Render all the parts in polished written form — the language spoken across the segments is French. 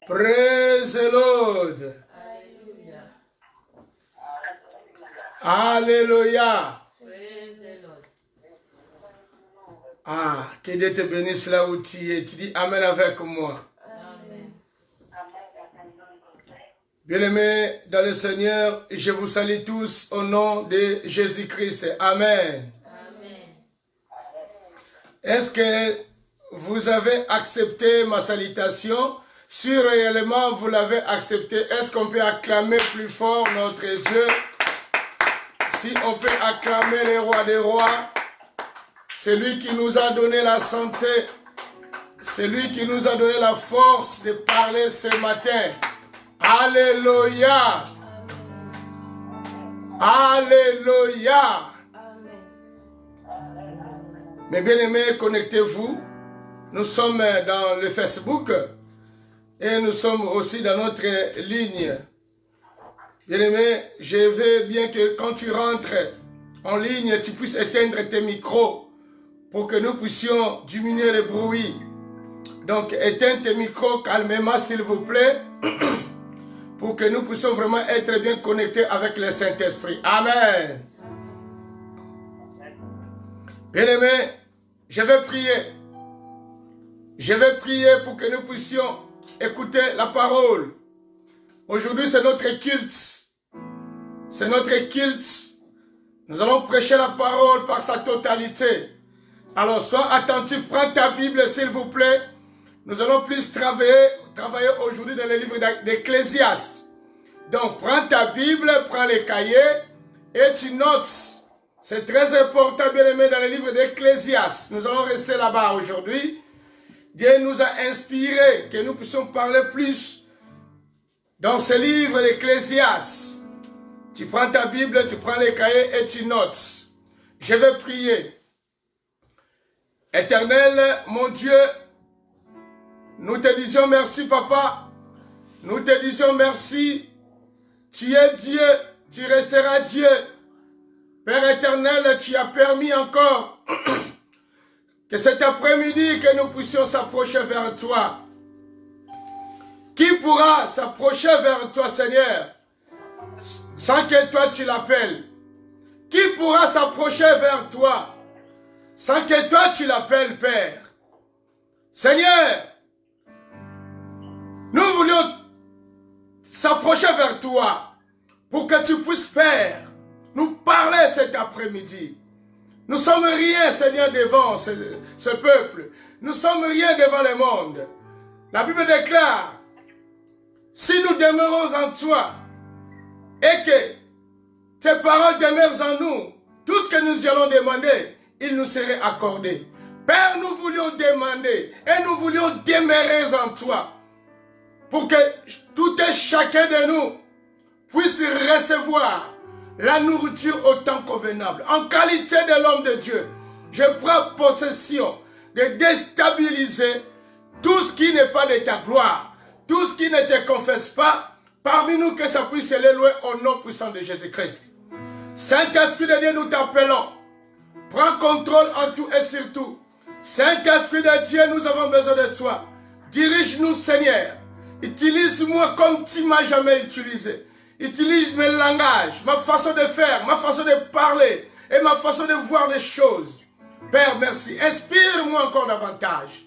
Praise the Lord. Alléluia. Ah, que Dieu te bénisse là où tu es. Tu dis Amen avec moi. Amen. Bien-aimés dans le Seigneur, je vous salue tous au nom de Jésus-Christ. Amen. Amen. Est-ce que vous avez accepté ma salutation? Si réellement vous l'avez accepté, est-ce qu'on peut acclamer plus fort notre Dieu? Si on peut acclamer le roi des rois, c'est lui qui nous a donné la santé, c'est lui qui nous a donné la force de parler ce matin. Alléluia! Alléluia! Mes bien-aimés, connectez-vous. Nous sommes dans le Facebook et nous sommes aussi dans notre ligne. Bien-aimés, je veux bien que quand tu rentres en ligne, tu puisses éteindre tes micros pour que nous puissions diminuer le bruit. Donc, éteins tes micros calmement, s'il vous plaît, pour que nous puissions vraiment être bien connectés avec le Saint-Esprit. Amen. Bien-aimés, je vais prier. Je vais prier pour que nous puissions écouter la parole. Aujourd'hui, c'est notre culte. C'est notre culte. Nous allons prêcher la parole par sa totalité. Alors, sois attentif. Prends ta Bible, s'il vous plaît. Nous allons plus travailler aujourd'hui dans le livre d'Ecclésiaste. Donc, prends ta Bible, prends les cahiers et tu notes. C'est très important, bien aimé, dans le livre d'Ecclésiaste. Nous allons rester là-bas aujourd'hui. Dieu nous a inspiré que nous puissions parler plus dans ce livre d'Ecclésiaste. Tu prends ta Bible, tu prends les cahiers et tu notes. Je vais prier. Éternel, mon Dieu, nous te disons merci, Papa. Nous te disons merci. Tu es Dieu, tu resteras Dieu. Père éternel, tu as permis encore que cet après-midi que nous puissions s'approcher vers toi. Qui pourra s'approcher vers toi, Seigneur, sans que toi tu l'appelles? Qui pourra s'approcher vers toi sans que toi tu l'appelles, Père? Seigneur, nous voulions s'approcher vers toi pour que tu puisses, Père, nous parler cet après-midi. Nous sommes rien, Seigneur, devant ce peuple. Nous sommes rien devant le monde. La Bible déclare, si nous demeurons en toi et que tes paroles demeurent en nous, tout ce que nous allons demander, il nous serait accordé. Père, nous voulions demander et nous voulions demeurer en toi pour que tout et chacun de nous puisse recevoir la nourriture au temps convenable. En qualité de l'homme de Dieu, je prends possession de déstabiliser tout ce qui n'est pas de ta gloire, tout ce qui ne te confesse pas, parmi nous que ça puisse aller loin au nom puissant de Jésus-Christ. Saint-Esprit de Dieu, nous t'appelons. Prends contrôle en tout et surtout. Saint-Esprit de Dieu, nous avons besoin de toi. Dirige-nous, Seigneur. Utilise-moi comme tu ne m'as jamais utilisé. Utilise mes langages, ma façon de faire, ma façon de parler et ma façon de voir les choses. Père, merci. Inspire-moi encore davantage.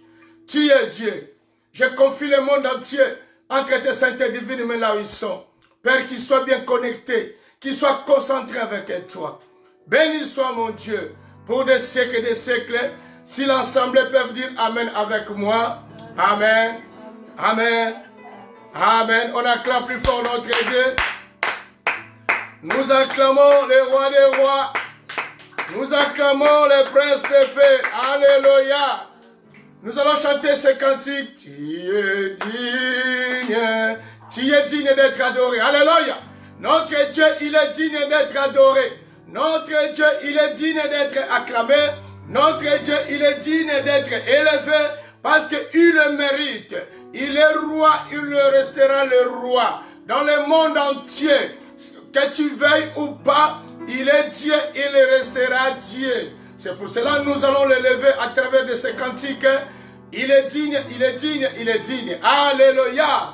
Tu es Dieu. Je confie le monde entier entre tes saintes et divines mains là où ils sont. Père, qu'ils soient bien connectés, qu'ils soient concentrés avec toi. Béni soit mon Dieu pour des siècles et des siècles. Si l'ensemble peuvent dire Amen avec moi. Amen. Amen. Amen. On acclame plus fort notre Dieu. Nous acclamons le roi des rois. Nous acclamons le prince de paix. Alléluia. Nous allons chanter ce cantique. Tu es digne d'être adoré. Alléluia. Notre Dieu, il est digne d'être adoré. Notre Dieu, il est digne d'être acclamé. Notre Dieu, il est digne d'être élevé parce qu'il le mérite. Il est roi, il restera le roi. Dans le monde entier, que tu veuilles ou pas, il est Dieu, il restera Dieu. C'est pour cela que nous allons le lever à travers de ces cantiques. Il est digne, il est digne, il est digne. Alléluia.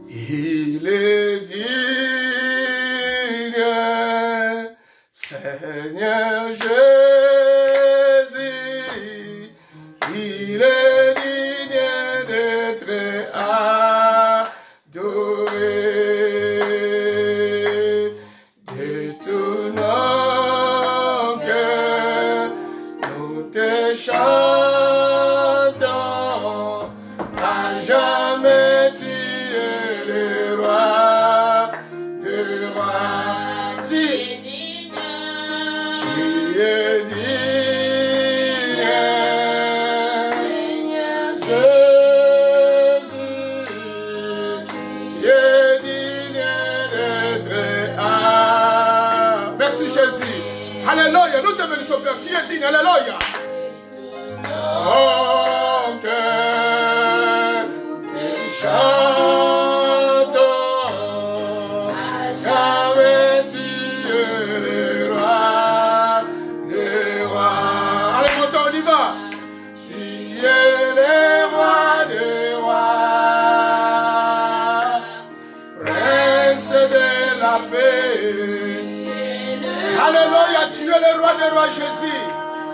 Il est digne, Seigneur Jésus. Il est digne d'être adoré. De tout notre cœur, nous te chantons à jamais. Tu es le roi de rois. Tu es digne, Seigneur Jésus. Tu es digne d'être adoré. Merci Jésus. Alléluia. Nous te bénissons Père. Tu es digne. Alléluia. Mon cœur te chantons à jamais. Tu es le roi des rois. Allez, montant, on y va. Tu es le roi des rois, prince de la paix. Alléluia, tu es le roi des rois, Jésus.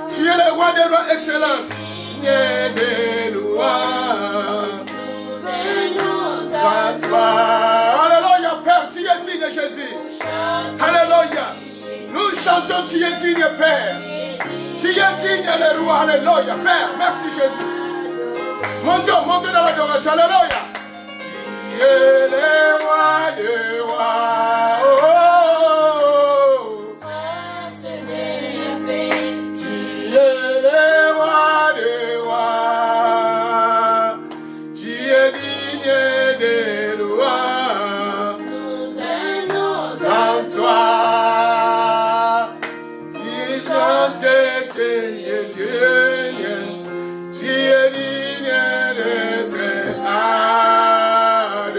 Tu es le roi des rois, excellence. Digne des louanges. Alléluia, Père, tu es digne, Jésus. Alléluia. Nous chantons, tu es digne, Père. Tu es digne, le roi. Alléluia, Père. Merci, Jésus. Montons, montons dans l'adoration. Alléluia. Tu es le roi des rois. Oh, oh, oh. Tu es le roi des rois. Tu es digne des louanges. Dans toi, tu chantes, tu es digne. Tu es digne d'être adoré.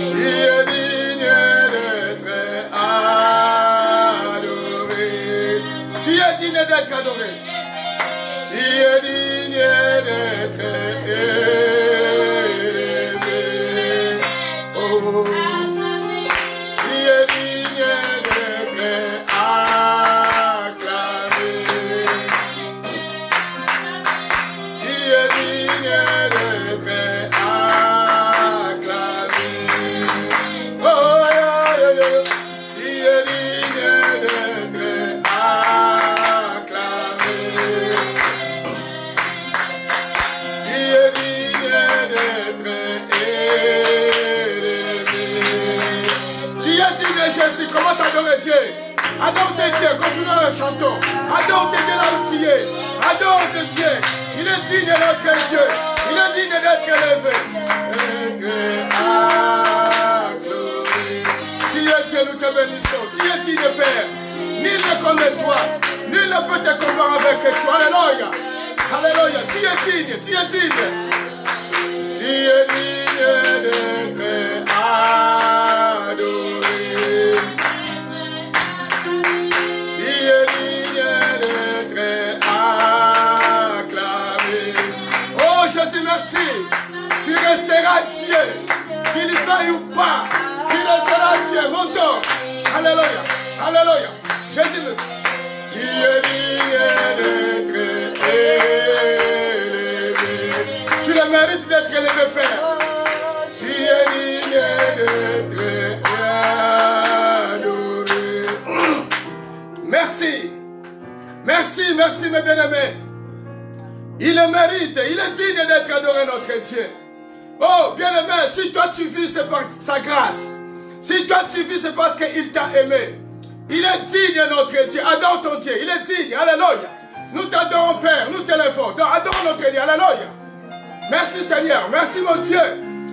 Tu es digne d'être adoré. Tu es digne d'être adoré. Tu es digne d'être élevé. Oh, tu es digne d'être acclamé. Tu es digne d'être acclamé. Oh, yeah, yeah, yeah. Tu es digne d'être acclamé. Tu es digne d'être élevé. Tu es digne, Jésus. Commence à adorer Dieu. Adore tes dieux. Continue à le chanter. Adore tes dieux là où tu es. Adore tes dieux. Il est digne d'être Dieu. Il est digne d'être élevé. Être acclamé. Tu es Dieu, nous te bénissons. Tu es digne, Père. Nul ne connaît toi. Nul ne peut te comparer avec toi. Alléluia. Alléluia. Tu es digne. Tu es digne. Tu es digne d'être adoré. Tu es digne d'être acclamé. Oh Jésus, merci. Tu resteras Dieu. Qu'il veuille ou pas. Tu resteras Dieu. Montons. Alléluia. Alléluia. Jésus me dit. Tu es digne d'être élevé. Tu le mérites d'être élevé, Père. Tu es digne d'être adoré. Merci. Merci, merci mes bien-aimés. Il le mérite, il est digne d'être adoré, notre Dieu. Oh, bien-aimé, si toi tu vis, c'est par sa grâce. Si toi tu vis, c'est parce qu'il t'a aimé. Il est digne, notre Dieu. Adore ton Dieu, il est digne. Alléluia. Nous t'adorons, Père, nous t'élèvons. Adorons notre Dieu, alléluia. Merci, Seigneur. Merci, mon Dieu.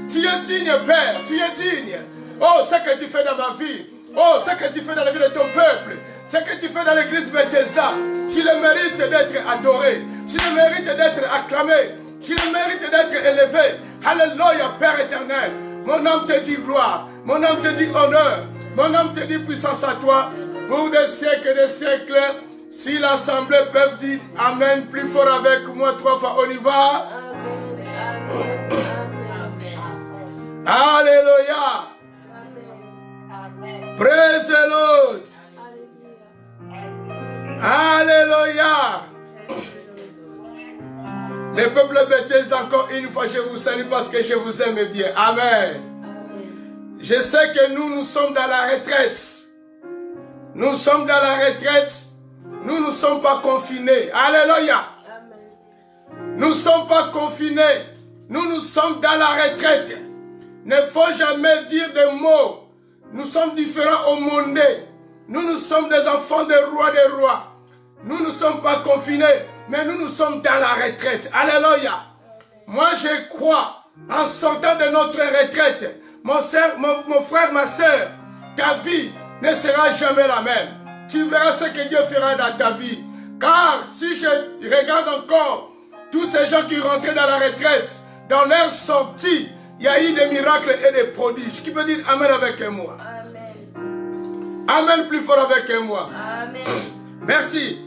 Tu es digne, Père, tu es digne. Oh, ce que tu fais dans ma vie. Oh, ce que tu fais dans la vie de ton peuple. Ce que tu fais arrivé dans l'église Bethesda, tu le mérites d'être adoré, tu le mérites d'être acclamé, tu le mérites d'être élevé. Alléluia, Père éternel. Mon âme te dit gloire, mon âme te dit honneur, mon âme te dit puissance à toi, pour des siècles et des siècles. Si l'assemblée peut dire Amen plus fort avec moi 3 fois, on y va. Amen. Amen. Alléluia. Amen. Praise the Lord. Alléluia. Le peuple Bethesda, encore une fois, je vous salue parce que je vous aime bien. Amen. Je sais que nous sommes dans la retraite. Nous sommes dans la retraite. Nous ne sommes pas confinés. Alléluia. Nous ne sommes pas confinés. Nous sommes dans la retraite. Ne faut jamais dire des mots. Nous sommes différents au monde. Nous sommes des enfants des rois des rois. Nous ne sommes pas confinés, mais nous sommes dans la retraite. Alléluia. Moi, je crois, en sortant de notre retraite, mon frère, ma soeur, ta vie ne sera jamais la même. Tu verras ce que Dieu fera dans ta vie. Car si je regarde encore tous ces gens qui rentraient dans la retraite, dans leur sortie, il y a eu des miracles et des prodiges. Qui peut dire Amen avec moi? Amen. Amen plus fort avec moi. Amen. Merci.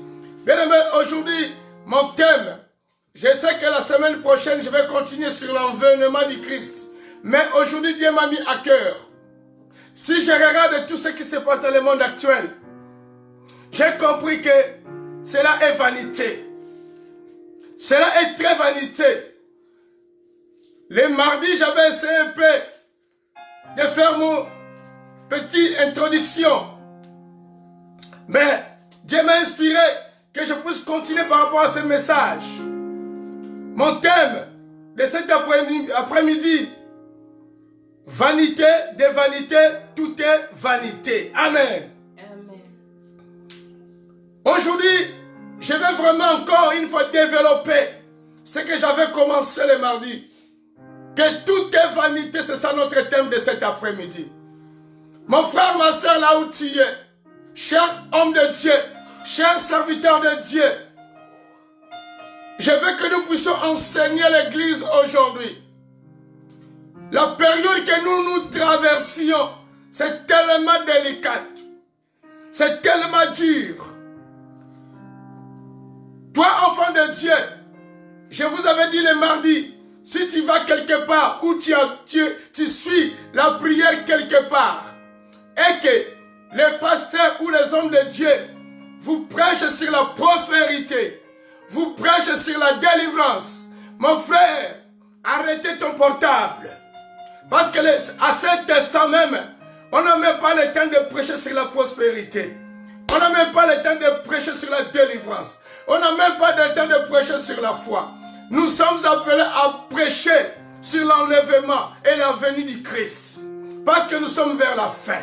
Bien aimé, aujourd'hui, mon thème, je sais que la semaine prochaine, je vais continuer sur l'envènement du Christ. Mais aujourd'hui, Dieu m'a mis à cœur. Si je regarde tout ce qui se passe dans le monde actuel, j'ai compris que cela est vanité. Cela est très vanité. Le mardi, j'avais essayé un peu de faire mon petite introduction. Mais Dieu m'a inspiré que je puisse continuer par rapport à ce message. Mon thème de cet après-midi, vanité de vanité, tout est vanité. Amen. Amen. Aujourd'hui, je vais vraiment encore une fois développer ce que j'avais commencé le mardi. Que tout est vanité, c'est ça notre thème de cet après-midi. Mon frère, ma soeur, là où tu es, cher homme de Dieu, cher serviteur de Dieu, je veux que nous puissions enseigner l'Église aujourd'hui. La période que nous traversions, c'est tellement délicat. C'est tellement dur. Toi, enfant de Dieu, je vous avais dit le mardi, si tu vas quelque part ou tu suis la prière quelque part et que les pasteurs ou les hommes de Dieu vous prêchent sur la prospérité, vous prêchent sur la délivrance, mon frère, arrêtez ton portable. Parce que à cet instant même, on n'a même pas le temps de prêcher sur la prospérité. On n'a même pas le temps de prêcher sur la délivrance. On n'a même pas le temps de prêcher sur la foi. Nous sommes appelés à prêcher sur l'enlèvement et la venue du Christ. Parce que nous sommes vers la fin.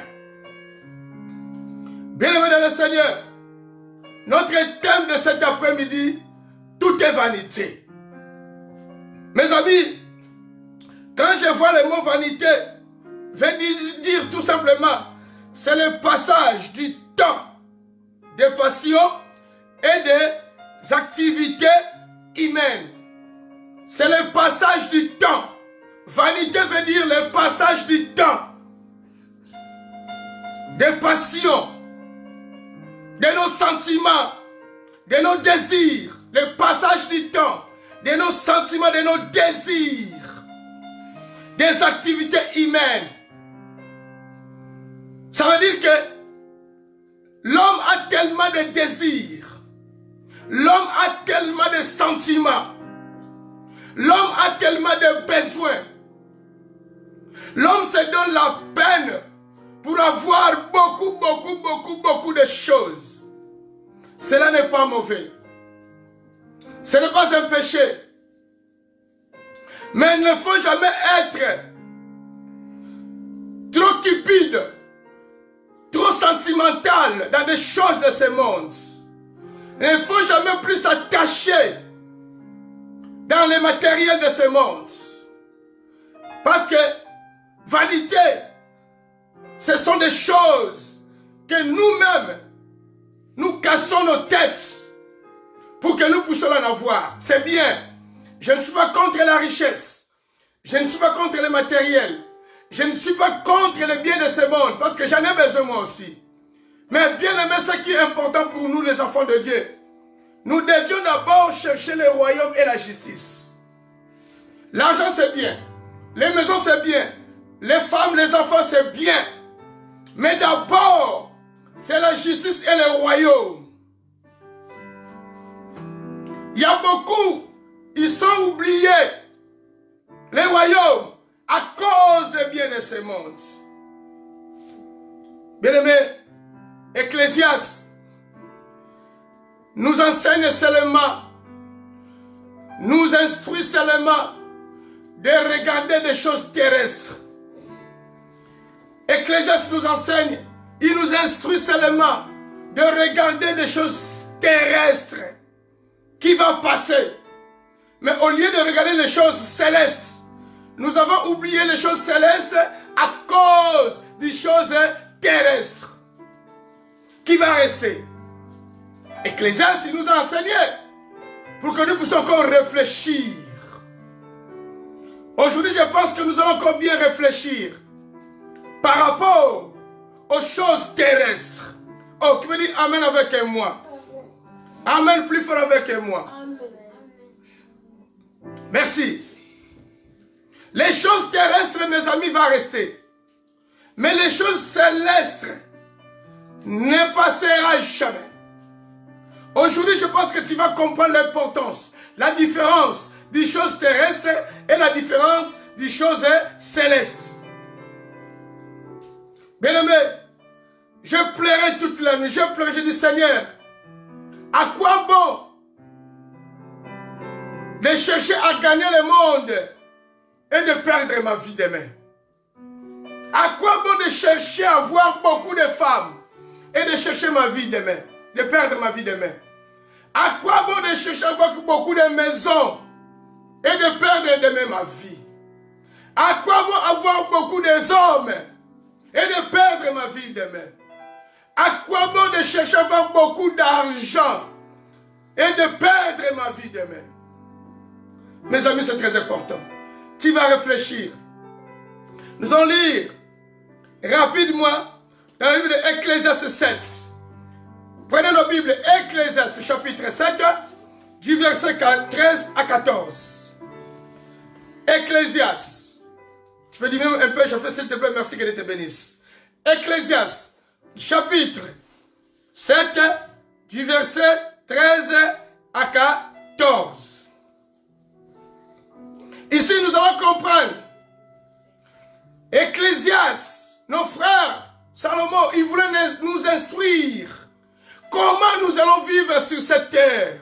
Bien-aimés dans le Seigneur, notre thème de cet après-midi, tout est vanité. Mes amis, quand je vois le mot vanité, je vais dire tout simplement, c'est le passage du temps des passions et des activités humaines. C'est le passage du temps. Vanité veut dire le passage du temps. Des passions, de nos sentiments, de nos désirs. Le passage du temps, de nos sentiments, de nos désirs. Des activités humaines. Ça veut dire que l'homme a tellement de désirs. L'homme a tellement de sentiments. L'homme a tellement de besoins. L'homme se donne la peine pour avoir beaucoup de choses. Cela n'est pas mauvais. Ce n'est pas un péché. Mais il ne faut jamais être trop cupide, trop sentimental dans des choses de ce monde. Il ne faut jamais plus s'attacher dans les matériels de ce monde. Parce que vanité, ce sont des choses que nous-mêmes, nous cassons nos têtes pour que nous puissions en avoir. C'est bien. Je ne suis pas contre la richesse. Je ne suis pas contre le matériel. Je ne suis pas contre les biens de ce monde parce que j'en ai besoin moi aussi. Mais bien aimé, ce qui est important pour nous les enfants de Dieu, nous devions d'abord chercher le royaume et la justice. L'argent c'est bien. Les maisons c'est bien. Les femmes, les enfants c'est bien. Mais d'abord, c'est la justice et le royaume. Il y a beaucoup, ils sont oubliés. Les royaumes, à cause des biens de ce monde. Bien-aimé, Ecclésiaste nous enseigne seulement, nous instruit seulement de regarder des choses terrestres. Ecclésiaste nous enseigne, il nous instruit seulement de regarder des choses terrestres qui vont passer. Mais au lieu de regarder les choses célestes, nous avons oublié les choses célestes à cause des choses terrestres qui va rester. Ecclésiaste nous a enseigné pour que nous puissions encore réfléchir. Aujourd'hui, je pense que nous allons encore bien réfléchir par rapport aux choses terrestres. Oh, qui veut dire Amen avec moi? Amen plus fort avec moi. Merci. Les choses terrestres, mes amis, vont rester. Mais les choses célestes ne passeront jamais. Aujourd'hui, je pense que tu vas comprendre l'importance, la différence des choses terrestres et la différence des choses célestes. Bien-aimé, je pleurais toute la nuit. Je pleurais, je dis Seigneur, à quoi bon de chercher à gagner le monde et de perdre ma vie demain? À quoi bon de chercher à avoir beaucoup de femmes et de chercher ma vie demain, de perdre ma vie demain? À quoi bon de chercher à avoir beaucoup de maisons et de perdre demain ma vie? À quoi bon avoir beaucoup d'hommes et de perdre ma vie demain? À quoi bon de chercher à avoir beaucoup d'argent et de perdre ma vie demain? Mes amis, c'est très important. Tu vas réfléchir. Nous allons lire rapidement dans le livre de Ecclésiaste 7. Prenez nos Bibles, Ecclésiaste chapitre 7, du verset 13 à 14. Ecclésiaste. Tu peux dire même un peu, je fais s'il te plaît, merci que Dieu te bénisse. Ecclésiaste, chapitre 7, du verset 13 à 14. Ici, nous allons comprendre. Ecclésiaste, nos frères, Salomon, il voulait nous instruire. Comment nous allons vivre sur cette terre?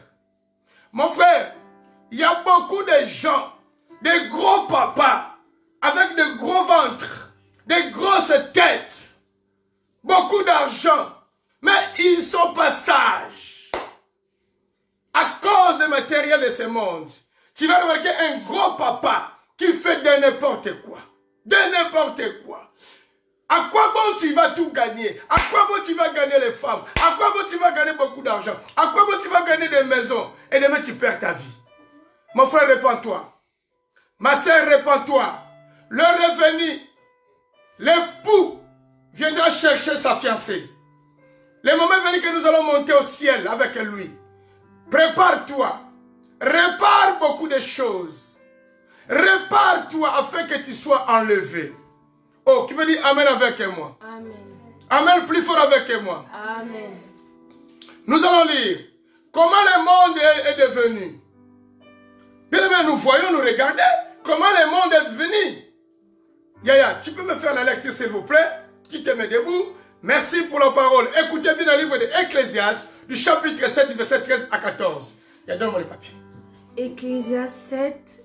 Mon frère, il y a beaucoup de gens, des gros papas, avec de gros ventres, des grosses têtes, beaucoup d'argent, mais ils ne sont pas sages. À cause des matériels de ce monde, tu vas remarquer un gros papa qui fait de n'importe quoi. De n'importe quoi. À quoi bon tu vas tout gagner? À quoi bon tu vas gagner les femmes? À quoi bon tu vas gagner beaucoup d'argent? À quoi bon tu vas gagner des maisons? Et demain tu perds ta vie. Mon frère, répands-toi. Ma soeur, répands-toi. Le revenu, l'époux viendra chercher sa fiancée. Le moment est venu que nous allons monter au ciel avec lui. Prépare-toi. Répare beaucoup de choses. Répare-toi afin que tu sois enlevé. Oh, qui me dit Amen avec moi? Amen. Amen plus fort avec moi. Amen. Nous allons lire comment le monde est devenu. Bien aimé, nous voyons, nous regarder comment le monde est devenu. Yaya, tu peux me faire la lecture s'il vous plaît? Qui te met debout? Merci pour la parole. Écoutez bien le livre de Ecclésiaste, du chapitre 7, du verset 13 à 14. Yaya, donne-moi le papier. Ecclésiaste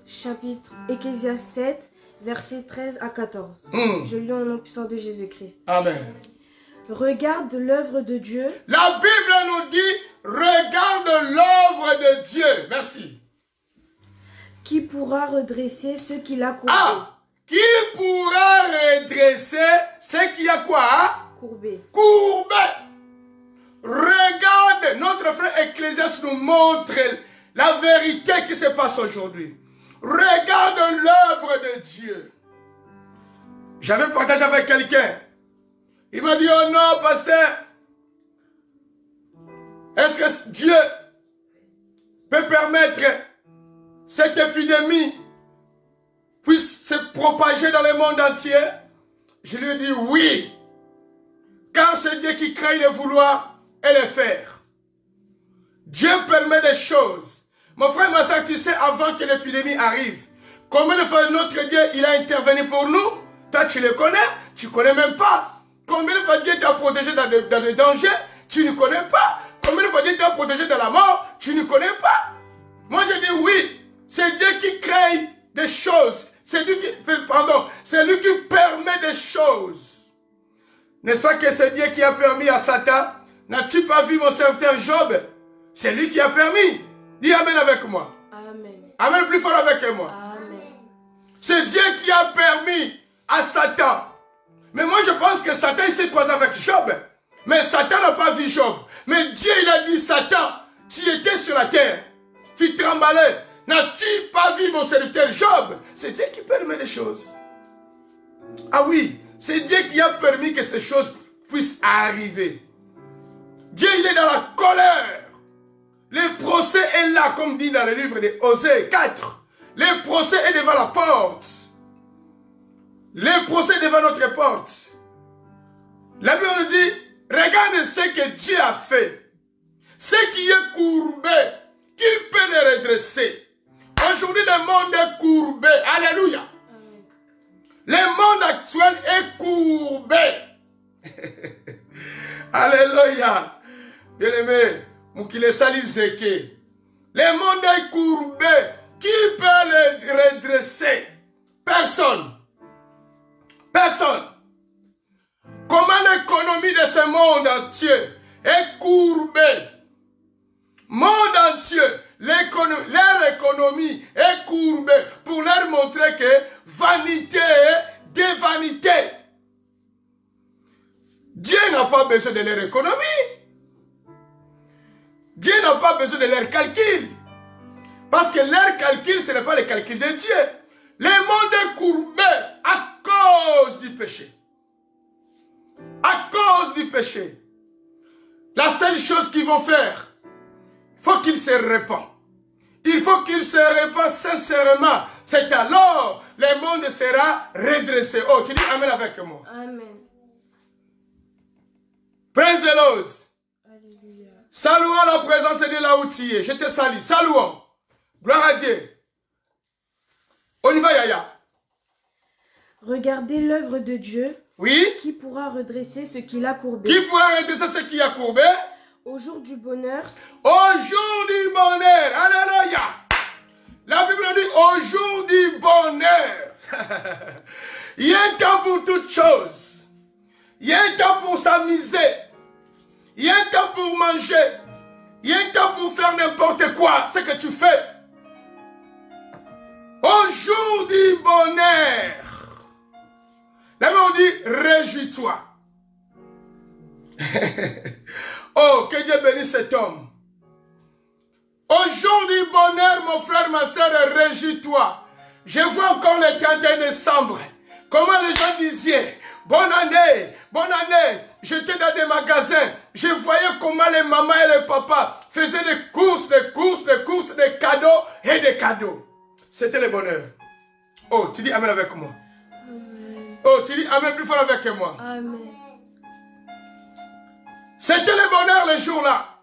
7, versets 13 à 14. Je lis au nom puissant de Jésus-Christ. Amen. Regarde l'œuvre de Dieu. La Bible nous dit, regarde l'œuvre de Dieu. Merci. Qui pourra redresser ce qu'il a courbé? Ah! Qui pourra redresser ce qui a quoi? Courbé. Courbé. Regarde Regardez, notre frère Ecclésiaste nous montre la vérité qui se passe aujourd'hui. Regarde l'œuvre de Dieu. J'avais partagé avec quelqu'un. Il m'a dit, oh non, pasteur, est-ce que Dieu peut permettre cette épidémie puisse se propager dans le monde entier? Je lui ai dit oui, car c'est Dieu qui crée le vouloir et le faire. Dieu permet des choses. Mon frère, ma soeur, tu sais, avant que l'épidémie arrive, combien de fois notre Dieu, il a intervenu pour nous? Toi, tu le connais? Tu ne connais même pas. Combien de fois Dieu t'a protégé dans des dangers? Tu ne connais pas. Combien de fois Dieu t'a protégé de la mort? Tu ne connais pas. Moi, je dis oui. C'est Dieu qui crée des choses. C'est lui qui, c'est lui qui permet des choses. N'est-ce pas que c'est Dieu qui a permis à Satan? N'as-tu pas vu mon serviteur Job? C'est lui qui a permis. Dis Amen avec moi. Amen. Amen plus fort avec moi. Amen. C'est Dieu qui a permis à Satan. Mais moi je pense que Satan il s'est croisé avec Job. Mais Satan n'a pas vu Job. Mais Dieu il a dit, Satan, tu étais sur la terre. Tu tremblais. N'as-tu pas vu mon serviteur Job? C'est Dieu qui permet les choses. Ah oui, c'est Dieu qui a permis que ces choses puissent arriver. Dieu il est dans la colère. Le procès est là, comme dit dans le livre de Osée 4. Le procès est devant la porte. Le procès est devant notre porte. La Bible nous dit, regarde ce que Dieu a fait. Ce qui est courbé, qui peut le redresser? Aujourd'hui, le monde est courbé. Alléluia. Le monde actuel est courbé. Alléluia. Bien-aimé, Moukile Sali Zeke. Le monde est courbé. Qui peut le redresser? Personne. Personne. Comment l'économie de ce monde entier est courbée? Monde entier, leur économie est courbée pour leur montrer que vanité est des vanités. Dieu n'a pas besoin de leur économie. Dieu n'a pas besoin de leur calcul. Parce que leur calcul, ce n'est pas le calcul de Dieu. Le monde est courbé à cause du péché. À cause du péché. La seule chose qu'ils vont faire, il faut qu'ils se répandent. Il faut qu'ils se répandent sincèrement. C'est alors le monde sera redressé. Oh, tu dis Amen avec moi. Amen. Praise the Lord. Alléluia. Saluons la présence de Dieu là où tu es. Je te salue. Saluons. Gloire à Dieu. On y va, Yaya. Regardez l'œuvre de Dieu. Oui. Qui pourra redresser ce qu'il a courbé? Qui pourra redresser ce qui a courbé? Au jour du bonheur. Au jour du bonheur. Alléluia. La Bible dit au jour du bonheur. Il y a un temps pour toutes choses. Il y a un temps pour s'amuser. Il y a un temps pour manger. Il y a un temps pour faire n'importe quoi. Ce que tu fais. Au jour du bonheur. La Bible dit réjouis-toi. Oh, que Dieu bénisse cet homme. Au jour du bonheur, mon frère, ma soeur, réjouis-toi. Je vois encore le 31 décembre. Comment les gens disaient, bonne année, bonne année. J'étais dans des magasins. Je voyais comment les mamans et les papas faisaient des courses, des cadeaux et des cadeaux. C'était le bonheur. Oh, tu dis Amen avec moi. Amen. Oh, tu dis Amen plus fort avec moi. Amen. C'était le bonheur le jour-là.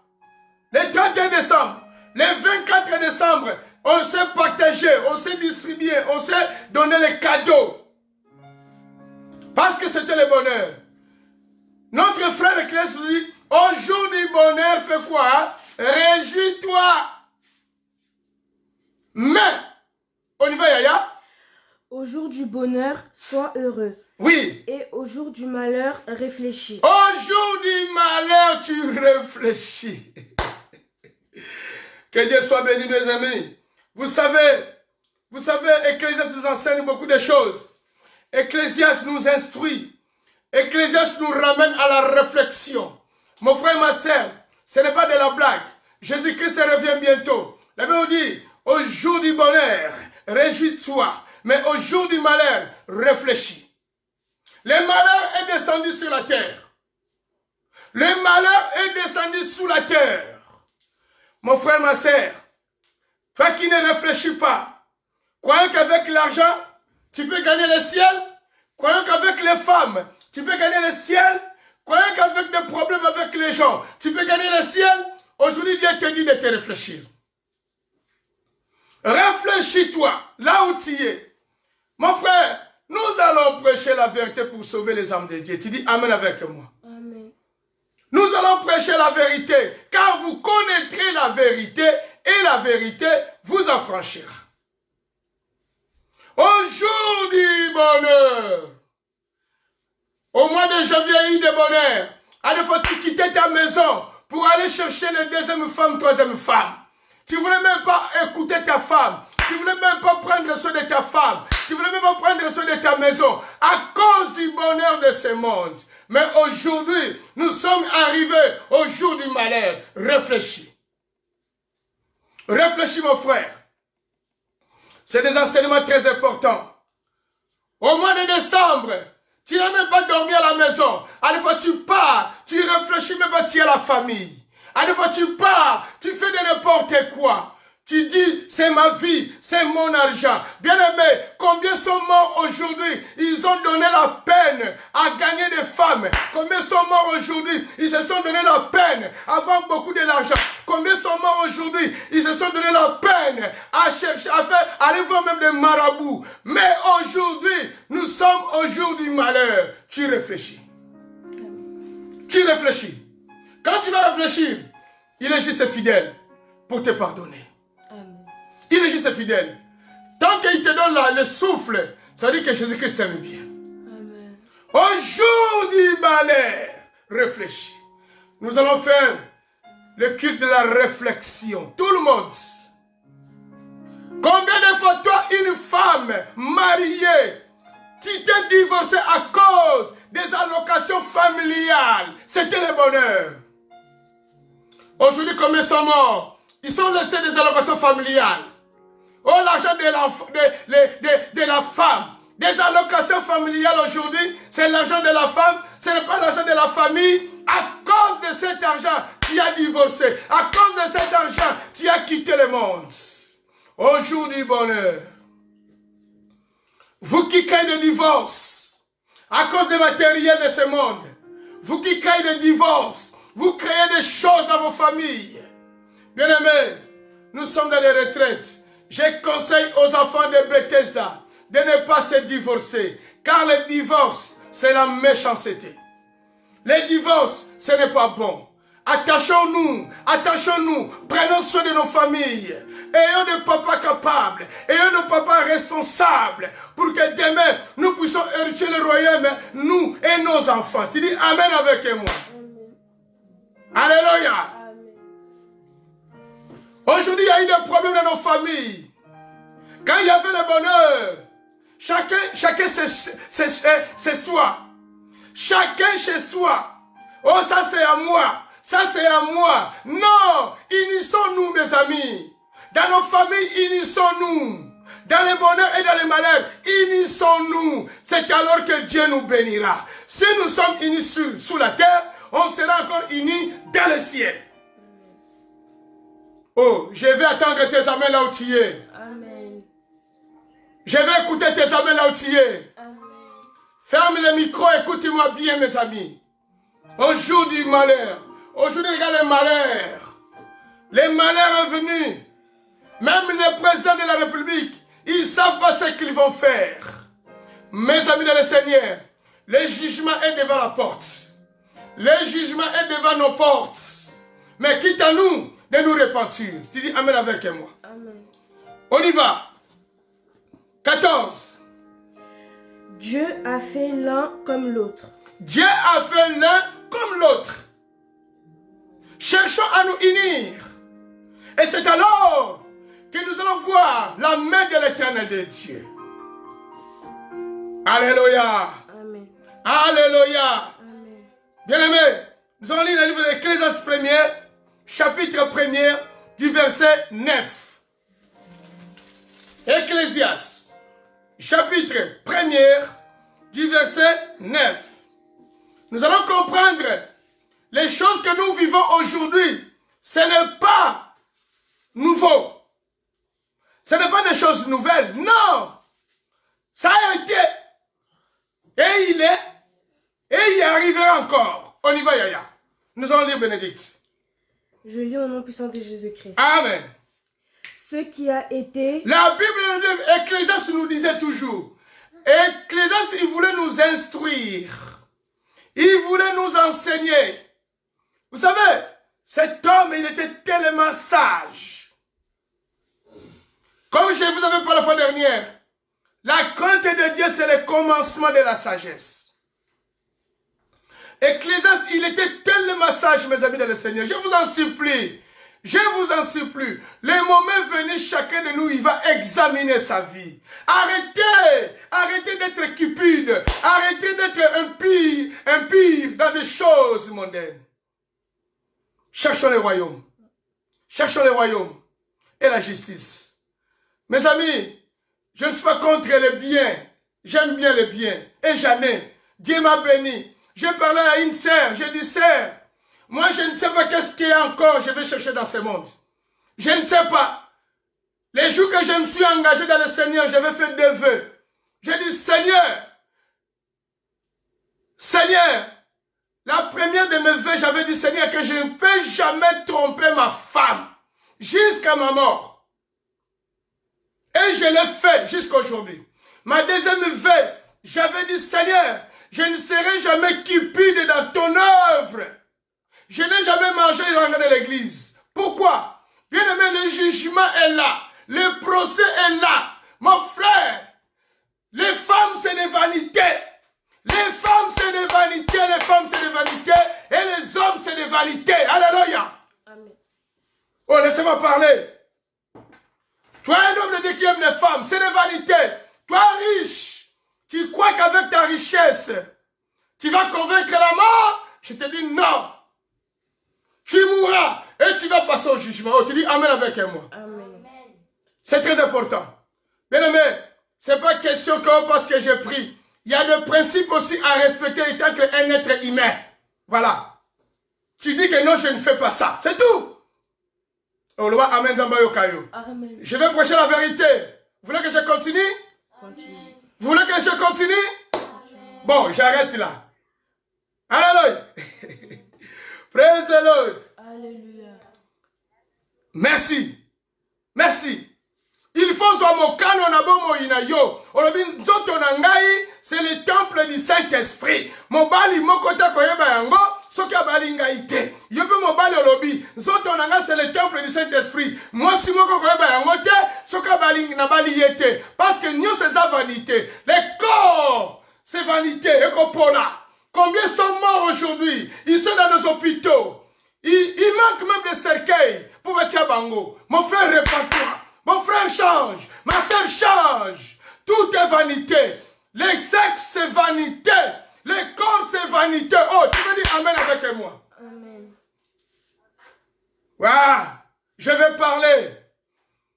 Le 31 décembre, le 24 décembre, on s'est partagé, on s'est distribué, on s'est donné les cadeaux. Parce que c'était le bonheur. Notre frère Ecclésiaste lui, au jour du bonheur, fais quoi? Réjouis-toi. Mais, on y va, Yaya? Au jour du bonheur, sois heureux. Oui. Et au jour du malheur, réfléchis. Au jour du malheur, tu réfléchis. Que Dieu soit béni, mes amis. Vous savez, Ecclésiaste nous enseigne beaucoup de choses. Ecclésiaste nous instruit. Ecclésiaste nous ramène à la réflexion. Mon frère, ma soeur, ce n'est pas de la blague. Jésus-Christ revient bientôt. La Bible dit, au jour du bonheur, réjouis-toi. Mais au jour du malheur, réfléchis. Le malheur est descendu sur la terre. Le malheur est descendu sous la terre. Mon frère, ma sœur, toi qui ne réfléchis pas, croyant qu'avec l'argent, tu peux gagner le ciel, croyant qu'avec les femmes, tu peux gagner le ciel, croyant qu'avec des problèmes avec les gens, tu peux gagner le ciel, aujourd'hui Dieu te dit de te réfléchir. Réfléchis-toi là où tu es. Mon frère, nous allons prêcher la vérité pour sauver les âmes de Dieu. Tu dis Amen avec moi. Amen. Nous allons prêcher la vérité, car vous connaîtrez la vérité et la vérité vous affranchira. Au jour du bonheur, au mois de janvier, il y a eu de bonheur. À des fois, tu quittais ta maison pour aller chercher la deuxième femme, troisième femme. Tu ne voulais même pas écouter ta femme. Tu ne voulais même pas prendre soin de ta femme. Tu ne voulais même pas prendre soin de ta maison. À cause du bonheur de ce monde. Mais aujourd'hui, nous sommes arrivés au jour du malheur. Réfléchis. Réfléchis, mon frère. C'est des enseignements très importants. Au mois de décembre, tu n'as même pas dormi à la maison. À la fois tu pars, tu réfléchis même pas, tu es à la famille. À la fois tu pars, tu fais de n'importe quoi. Tu dis, c'est ma vie, c'est mon argent. Bien-aimé, combien sont morts aujourd'hui? Ils ont donné la peine à gagner des femmes. Combien sont morts aujourd'hui? Ils se sont donné la peine à avoir beaucoup de l'argent. Combien sont morts aujourd'hui? Ils se sont donné la peine à chercher, à faire, à aller voir même des marabouts. Mais aujourd'hui, nous sommes au jour du malheur. Tu réfléchis. Tu réfléchis. Quand tu vas réfléchir, il est juste fidèle pour te pardonner. Il est juste fidèle. Tant qu'il te donne le souffle, ça veut dire que Jésus-Christ t'aime bien. Amen. Au jour du malheur, réfléchis. Nous allons faire le culte de la réflexion. Tout le monde. Combien de fois, toi, une femme mariée, tu t'es divorcé à cause des allocations familiales? C'était le bonheur. Aujourd'hui, combien sont morts? Ils sont laissés des allocations familiales. Oh, l'argent de la femme. Des allocations familiales aujourd'hui, c'est l'argent de la femme, ce n'est pas l'argent de la famille. À cause de cet argent, tu as divorcé. À cause de cet argent, tu as quitté le monde. Au jour du bonheur, vous qui créez des divorces, à cause des matériels de ce monde, vous qui créez des divorces, vous créez des choses dans vos familles. Bien-aimés, nous sommes dans les retraites. Je conseille aux enfants de Bethesda de ne pas se divorcer. Car le divorce, c'est la méchanceté. Le divorce, ce n'est pas bon. Attachons-nous, prenons soin de nos familles. Ayons des papas capables, ayons des papas responsables. Pour que demain, nous puissions hériter le royaume, nous et nos enfants. Tu dis Amen avec moi. Amen. Alléluia. Aujourd'hui, il y a eu des problèmes dans nos familles. Quand il y avait le bonheur, chacun c'est soi. Chacun chez soi. Oh, ça c'est à moi. Ça c'est à moi. Non, unissons-nous, mes amis. Dans nos familles, unissons-nous. Dans le bonheur et dans le malheur, unissons-nous. C'est alors que Dieu nous bénira. Si nous sommes unis sous la terre, on sera encore unis dans le ciel. Oh, je vais attendre tes amens là où tu es. Amen. Je vais écouter tes amens là où tu es. Amen. Ferme le micro, écoutez-moi bien, mes amis. Au jour du malheur, aujourd'hui, regarde le malheur. Le malheur est venu. Même les présidents de la République, ils ne savent pas ce qu'ils vont faire. Mes amis dans le Seigneur, le jugement est devant la porte. Le jugement est devant nos portes. Mais quitte à nous de nous repentir. Tu dis Amen avec moi. Amen. On y va. 14. Dieu a fait l'un comme l'autre. Dieu a fait l'un comme l'autre. Cherchons à nous unir. Et c'est alors que nous allons voir la main de l'Éternel de Dieu. Alléluia. Amen. Alléluia. Bien-aimés, nous allons lire le livre d'Ecclésiaste 1er, chapitre 1er, du verset 9. Ecclésiaste, chapitre 1er, du verset 9. Nous allons comprendre les choses que nous vivons aujourd'hui. Ce n'est pas nouveau. Ce n'est pas des choses nouvelles. Non. Ça a été. Et il est. Et il y arrivera encore. On y va, Yaya. Nous allons lire Bénédicte. Je lis au nom puissant de Jésus-Christ. Amen. Ce qui a été... La Bible, Ecclésiaste nous disait toujours. Ecclésiaste, il voulait nous instruire. Il voulait nous enseigner. Vous savez, cet homme, il était tellement sage. Comme je vous avais parlé la fois dernière, la crainte de Dieu, c'est le commencement de la sagesse. Ecclésiaste, il était tellement sage, mes amis dans le Seigneur. Je vous en supplie. Je vous en supplie. Le moment venu, chacun de nous, il va examiner sa vie. Arrêtez d'être cupide. Arrêtez d'être impire dans des choses mondaines. Cherchons le royaume. Cherchons le royaume et la justice. Mes amis, je ne suis pas contre les biens. J'aime bien les biens. Et j'en ai. Dieu m'a béni. J'ai parlé à une sœur. J'ai dit, sœur, moi je ne sais pas qu'est-ce qu'il y a encore. Je vais chercher dans ce monde. Je ne sais pas. Les jours que je me suis engagé dans le Seigneur, j'avais fait des vœux. J'ai dit, Seigneur, la première de mes vœux, j'avais dit, Seigneur, que je ne peux jamais tromper ma femme jusqu'à ma mort. Et je l'ai fait jusqu'à aujourd'hui. Ma deuxième vœu, j'avais dit, Seigneur, je ne serai jamais cupide dans ton œuvre. Je n'ai jamais mangé l'argent de l'église. Pourquoi? Bien aimé, le jugement est là. Le procès est là. Mon frère, les femmes, c'est des vanités. Les femmes, c'est des vanités. Les femmes, c'est des vanités. Et les hommes, c'est des vanités. Alléluia. Amen. Oh, laissez-moi parler. Toi, un homme de Dieu qui aime les femmes, c'est des vanités. Toi, riche, tu crois qu'avec ta richesse, tu vas convaincre la mort? Je te dis non. Tu mourras et tu vas passer au jugement. Oh, tu dis Amen avec moi. Amen. C'est très important. Bien aimé, ce n'est pas question que parce que j'ai pris. Il y a des principes aussi à respecter étant qu'un être humain. Voilà. Tu dis que non, je ne fais pas ça. C'est tout. Oh, le Amen Zambayo Kayo. Amen. Je vais prêcher la vérité. Vous voulez que je continue? Continue. Vous voulez que je continue? Amen. Bon, j'arrête là. Alléluia. Praise the Lord. Alléluia. Merci. Merci. Il faut c'est le temple du Saint-Esprit. Mobali mokota koyeba yango soki abali ngai te. Yobe mobali olobi nzoto nanga c'est le temple du Saint-Esprit. Moi si moko koyeba yango te soki abali na bali yete parce que nous c'est sa vanité. Les corps c'est vanité ekopola. Combien sont morts aujourd'hui? Ils sont dans nos hôpitaux. Il manque même des cercueils pour bâtir bango. Mon frère répand-toi. Mon frère change. Ma soeur change. Tout est vanité. Les sexes c'est vanité. Les corps c'est vanité. Oh, tu veux dire Amen avec moi? Amen. Waouh, je vais parler.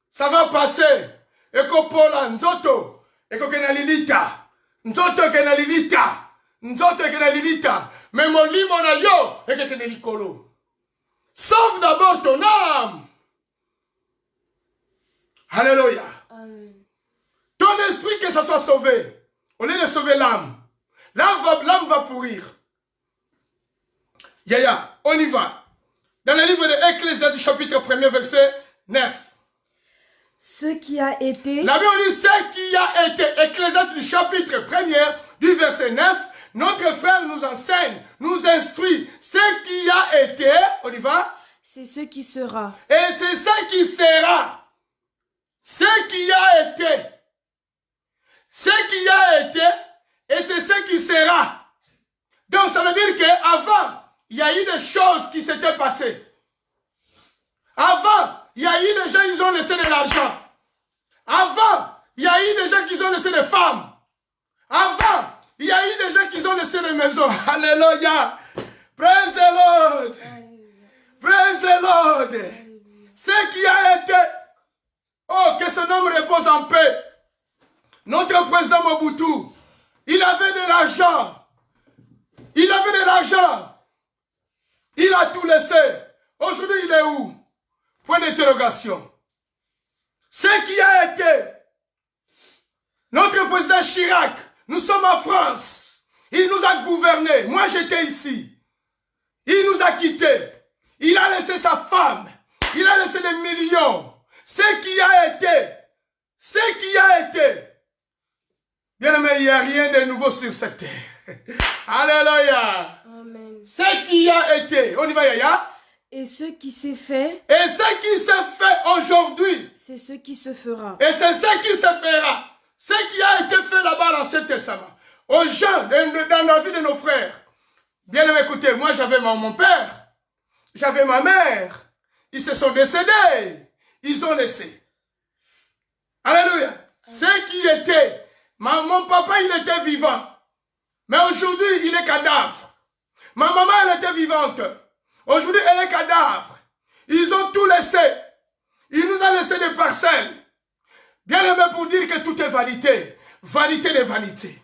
Ça va passer. Eko pola nzoto. Eko kenalilita. Nzoto kenalilita. Nzoto kenalilita. Mais mon limo na yo. Eko kenalikolo. Sauve d'abord ton âme. Alléluia. Amen. Ton esprit que ça soit sauvé. Au lieu de sauver l'âme. L'âme va pourrir. Yaya, on y va. Dans le livre de Ecclésiaste du chapitre 1er verset 9. Ce qui a été... La Bible dit ce qui a été. Ecclésiaste du chapitre 1er du verset 9. Notre frère nous enseigne, nous instruit. Ce qui a été, on y va. C'est ce qui sera. Et c'est ce qui sera. Ce qui a été. Ce qui a été. Et c'est ce qui sera. Donc ça veut dire qu'avant, il y a eu des choses qui s'étaient passées. Avant, il y a eu des gens qui ont laissé de l'argent. Avant, il y a eu des gens qui ont laissé des femmes. Avant, il y a eu des gens qui ont laissé des maisons. Alléluia. Praise the Lord. Praise the Lord. God. Ce qui a été, oh, que ce nom repose en paix. Notre président Mobutu, il avait de l'argent. Il avait de l'argent. Il a tout laissé. Aujourd'hui, il est où? Point d'interrogation. Ce qui a été, notre président Chirac, nous sommes en France. Il nous a gouverné. Moi, j'étais ici. Il nous a quittés. Il a laissé sa femme. Il a laissé des millions. Ce qui a été. Bien aimé, il n'y a rien de nouveau sur cette terre. Alléluia. Amen. Ce qui a été. On y va, Yaya. Et ce qui s'est fait. Et ce qui s'est fait aujourd'hui. C'est ce qui se fera. Et c'est ce qui se fera. Ce qui a été fait là-bas dans l'Ancien Testament. Aux gens, dans la vie de nos frères. Bien aimé, écoutez, moi j'avais mon père. J'avais ma mère. Ils se sont décédés. Ils ont laissé. Alléluia. Ce qui était. Mon papa, il était vivant. Mais aujourd'hui, il est cadavre. Ma maman, elle était vivante. Aujourd'hui, elle est cadavre. Ils ont tout laissé. Il nous a laissé des parcelles. Bien aimé, pour dire que tout est vanité. Vanité des vanités.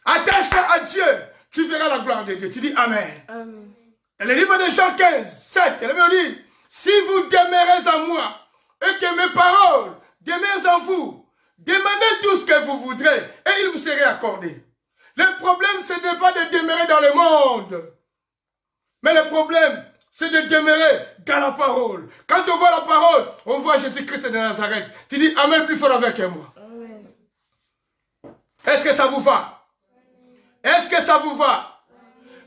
Attache-toi à Dieu. Tu verras la gloire de Dieu. Tu dis Amen. Amen. Et le livre de Jean 15, 7, elle me dit, si vous demeurez en moi et que mes paroles demeurent en vous, demandez tout ce que vous voudrez et il vous sera accordé. Le problème, ce n'est pas de demeurer dans le monde. Mais le problème, c'est de demeurer dans la parole. Quand on voit la parole, on voit Jésus-Christ de Nazareth. Tu dis Amen plus fort avec moi. Est-ce que ça vous va? Est-ce que ça vous va?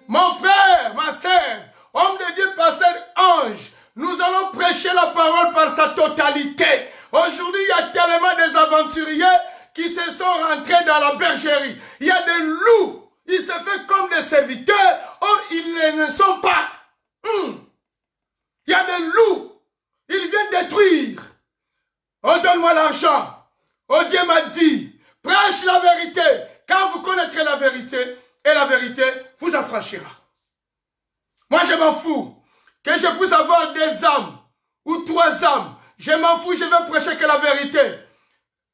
Mon frère, ma sœur, homme de Dieu, pasteur, ange, nous allons prêcher la parole par sa totalité. Aujourd'hui, il y a tellement des aventuriers qui se sont rentrés dans la bergerie. Il y a des loups. Ils se font comme des serviteurs. Or, ils ne sont pas. Il y a des loups. Ils viennent détruire. Oh, donne-moi l'argent. Oh, Dieu m'a dit, prêche la vérité. Quand vous connaîtrez la vérité, et la vérité vous affranchira. Moi, je m'en fous. Que je puisse avoir 2 âmes ou 3 âmes. Je m'en fous, je vais prêcher que la vérité.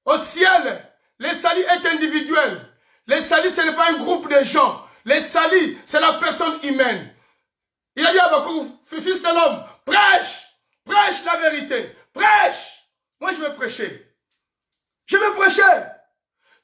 Au ciel, le salut est individuel. Le salut, ce n'est pas un groupe de gens. Le salut, c'est la personne humaine. Il a dit à beaucoup, fils de l'homme, prêche, prêche la vérité, prêche. Moi, je vais prêcher. Je vais prêcher.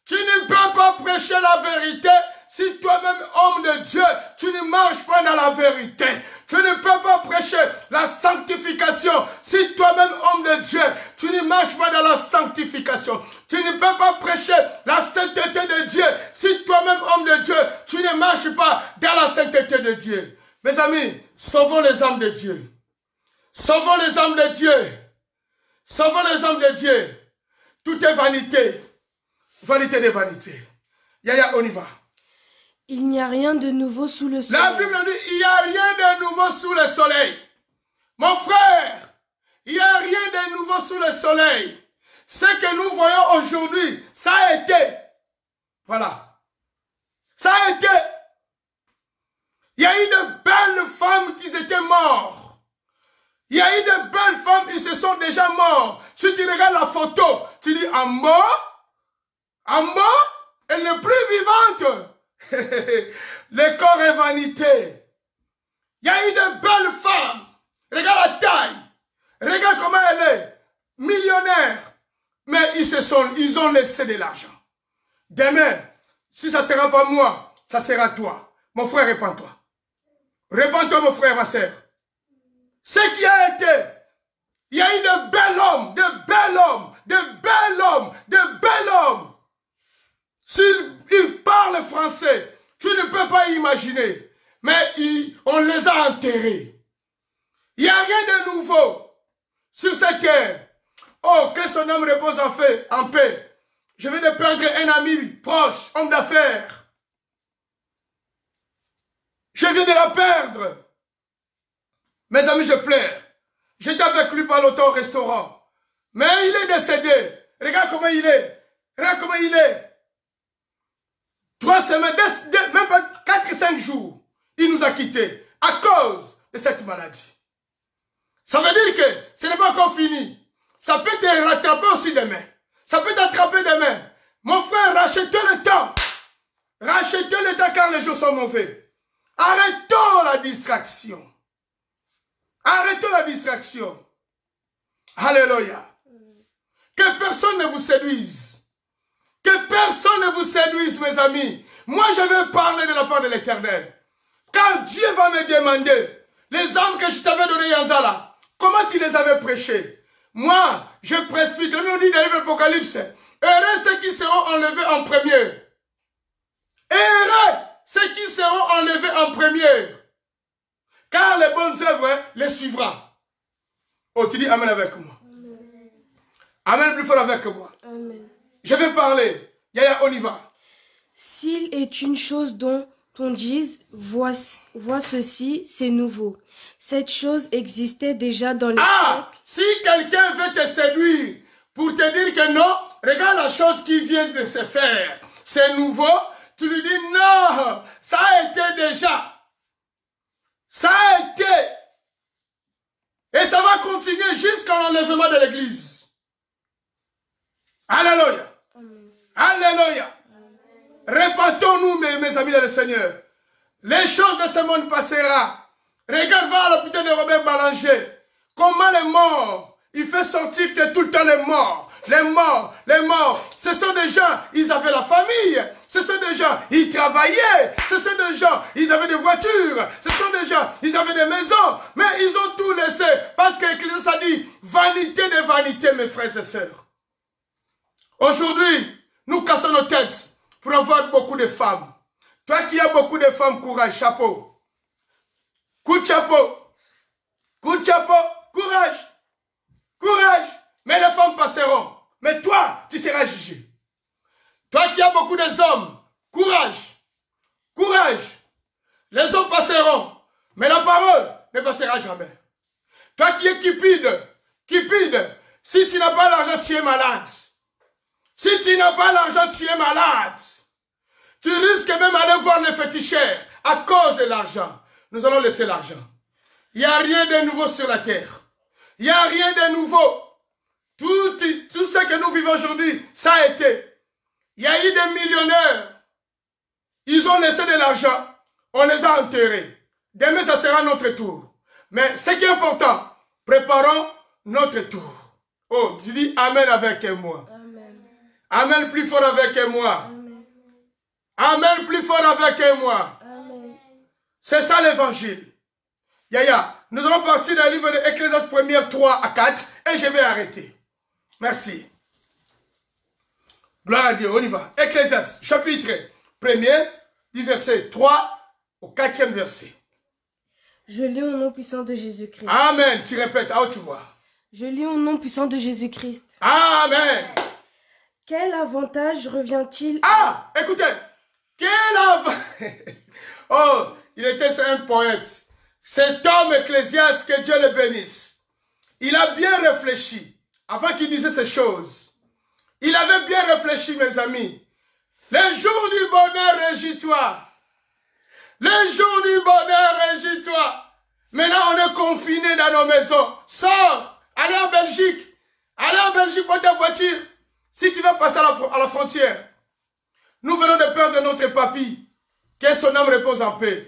Tu ne peux pas prêcher la vérité si toi-même, homme de Dieu, tu ne marches pas dans la vérité. Tu ne peux pas prêcher la sanctification si toi-même, homme de Dieu, tu ne marches pas dans la sanctification. Tu ne peux pas prêcher la sainteté de Dieu si toi-même, homme de Dieu, tu ne marches pas dans la sainteté de Dieu. Mes amis, sauvons les âmes de Dieu. Sauvons les âmes de Dieu. Sauvons les âmes de Dieu. Tout est vanité. Vanité des vanités. Yaya, on y va. Il n'y a rien de nouveau sous le soleil. La Bible dit, il n'y a rien de nouveau sous le soleil. Mon frère, il n'y a rien de nouveau sous le soleil. Ce que nous voyons aujourd'hui, ça a été. Voilà. Ça a été. Il y a eu de belles femmes qui étaient mortes. Il y a eu de belles femmes qui se sont déjà mortes. Si tu regardes la photo, tu dis, en mort, elle n'est plus vivante. Le corps est vanité. Il y a eu de belles femmes. Regarde la taille. Regarde comment elle est. Millionnaire. Mais ils ont laissé de l'argent. Demain, si ça ne sera pas moi, ça sera toi. Mon frère, répands-toi. Répands-toi, mon frère, ma soeur. Ce qui a été, il y a eu de bels hommes, de bels hommes, de bels hommes, de bels hommes. S'ils parlent français, tu ne peux pas imaginer. Mais on les a enterrés. Il n'y a rien de nouveau sur cette terre. Oh, que son âme repose en paix. Je viens de perdre un ami proche, homme d'affaires. Je viens de la perdre. Mes amis, je pleure. J'étais avec lui par l'auto au restaurant. Mais il est décédé. Regarde comment il est. Regarde comment il est. 3 semaines, même pas 4-5 jours, il nous a quittés à cause de cette maladie. Ça veut dire que ce n'est pas encore fini. Ça peut te rattraper aussi demain. Ça peut t'attraper demain. Mon frère, rachetez le temps. Rachetez le temps car les jours sont mauvais. Arrêtons la distraction. Arrêtons la distraction. Alléluia. Que personne ne vous séduise. Que personne ne vous séduise, mes amis. Moi, je vais parler de la part de l'Éternel. Quand Dieu va me demander les âmes que je t'avais données, Yanzala, comment tu les avais prêchées? Moi, je presbyte. Nous, on dit dans le livre d'Apocalypse, heureux ceux qui seront enlevés en premier. Heureux ceux qui seront enlevés en premier. Car les bonnes œuvres les suivront. Oh, tu dis Amen avec moi. Amen. Amen plus fort avec moi. Amen. Je vais parler. Yaya, on y va. S'il est une chose dont on dise, vois ceci, c'est nouveau. Cette chose existait déjà dans les siècles. Si quelqu'un veut te séduire pour te dire que non, regarde la chose qui vient de se faire. C'est nouveau. Tu lui dis non, ça a été déjà. Ça a été. Et ça va continuer jusqu'à l'enlèvement de l'église. Alléluia. Alléluia. Répétons-nous, mes amis dans le Seigneur. Les choses de ce monde passeront. Regarde, va à l'hôpital de Robert Ballanger. Comment les morts, il fait sortir que tout le temps les morts. Les morts, les morts. Ce sont des gens, ils avaient la famille. Ce sont des gens, ils travaillaient. Ce sont des gens, ils avaient des voitures. Ce sont des gens, ils avaient des maisons. Mais ils ont tout laissé. Parce que l'Église a dit, vanité de vanité, mes frères et sœurs. Aujourd'hui, nous cassons nos têtes pour avoir beaucoup de femmes. Toi qui as beaucoup de femmes, courage, chapeau. Coup de chapeau. Coup de chapeau, courage. Courage. Mais les femmes passeront. Mais toi, tu seras jugé. Toi qui as beaucoup d'hommes, courage. Courage. Les hommes passeront. Mais la parole ne passera jamais. Toi qui es cupide, cupide, si tu n'as pas l'argent, tu es malade. Si tu n'as pas l'argent, tu es malade. Tu risques même d'aller voir les féticheurs à cause de l'argent. Nous allons laisser l'argent. Il n'y a rien de nouveau sur la terre. Il n'y a rien de nouveau. Tout ce que nous vivons aujourd'hui, ça a été. Il y a eu des millionnaires. Ils ont laissé de l'argent. On les a enterrés. Demain, ça sera notre tour. Mais ce qui est important, préparons notre tour. Oh, dis Amen avec moi. Amen. Amen plus fort avec moi. Amen. Amen plus fort avec moi. C'est ça l'évangile. Yaya, nous allons partir dans le livre de Ecclésiaste 1, 3 à 4 et je vais arrêter. Merci. Gloire à Dieu, on y va. Ecclésiaste, chapitre 1er, du verset 3 au 4e verset. Je lis au nom puissant de Jésus-Christ. Amen. Tu répètes, tu vois. Je lis au nom puissant de Jésus-Christ. Amen. Quel avantage revient-il? Écoutez. Quel avantage. Oh, il était un poète. Cet homme ecclésiaste, que Dieu le bénisse. Il a bien réfléchi avant qu'il disait ces choses. Il avait bien réfléchi, mes amis. Les jours du bonheur, régis-toi. Les jours du bonheur, régis-toi. Maintenant, on est confinés dans nos maisons. Sors, allez en Belgique. Allez en Belgique pour ta voiture. Si tu veux passer à la frontière. Nous venons de perdre notre papy. Que son âme repose en paix.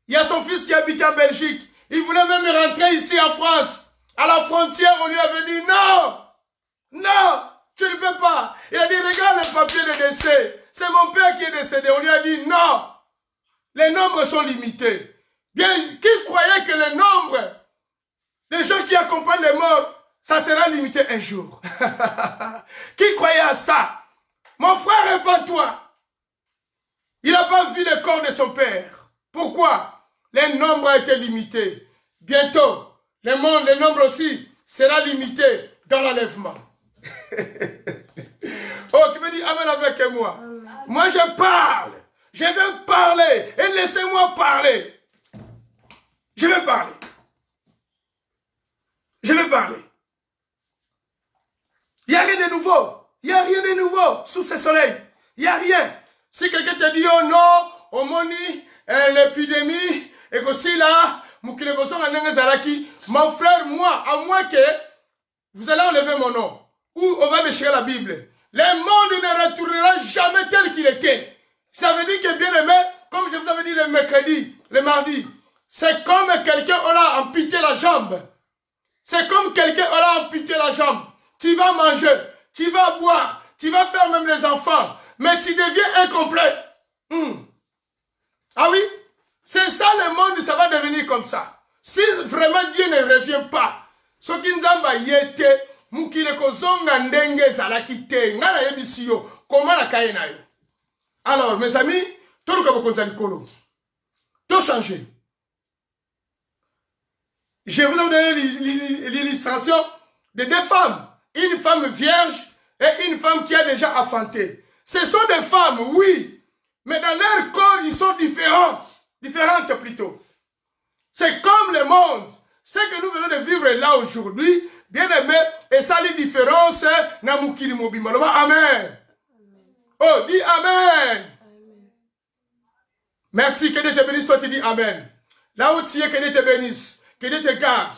Il y a son fils qui habitait en Belgique. Il voulait même rentrer ici en France. À la frontière, on lui avait dit non. Non, tu ne peux pas. Il a dit, regarde le papier de décès. C'est mon père qui est décédé. On lui a dit non. Les nombres sont limités. Bien, qui croyait que le nombre des gens qui accompagnent les morts, ça sera limité un jour? Qui croyait à ça? Mon frère, répands-toi. Il n'a pas vu le corps de son père. Pourquoi? Les nombres ont été limités. Bientôt, le nombre aussi sera limité dans l'enlèvement. Oh, tu me dis Amen avec moi. Amen. Moi, je parle. Je vais parler. Et laissez-moi parler. Je vais parler. Je vais parler. Il n'y a rien de nouveau. Il n'y a rien de nouveau sous ce soleil. Il n'y a rien. Si quelqu'un te dit, oh non, au moni, l'épidémie, et qu'aussi là, Moukile Kozonga Ndenge Zalaki, mon frère, moi, à moins que vous allez enlever mon nom, ou on va déchirer la Bible. Le monde ne retournera jamais tel qu'il était. Ça veut dire que bien aimé, comme je vous avais dit le mercredi, le mardi, c'est comme quelqu'un aura amputé la jambe. C'est comme quelqu'un aura amputé la jambe. Tu vas manger, tu vas boire, tu vas faire même les enfants, mais tu deviens incomplet. Ah oui, c'est ça le monde, ça va devenir comme ça. Si vraiment Dieu ne revient pas, ce qui nous a yete, mukile kozonga ndenge zalaki te, ngana yebisiyo, comment la kaina yo. Alors mes amis, tout le monde a tout changé. Je vous ai donné l'illustration de deux femmes. Une femme vierge et une femme qui a déjà enfanté. Ce sont des femmes, oui. Mais dans leur corps, ils sont différents. Différentes plutôt. C'est comme le monde. Ce que nous venons de vivre là aujourd'hui, bien aimé, et ça les différences, Namukili Mobimaloba. Amen. Oh, dis Amen. Merci, que Dieu te bénisse, toi tu dis Amen. Là où tu es, que Dieu te bénisse. Que Dieu te garde.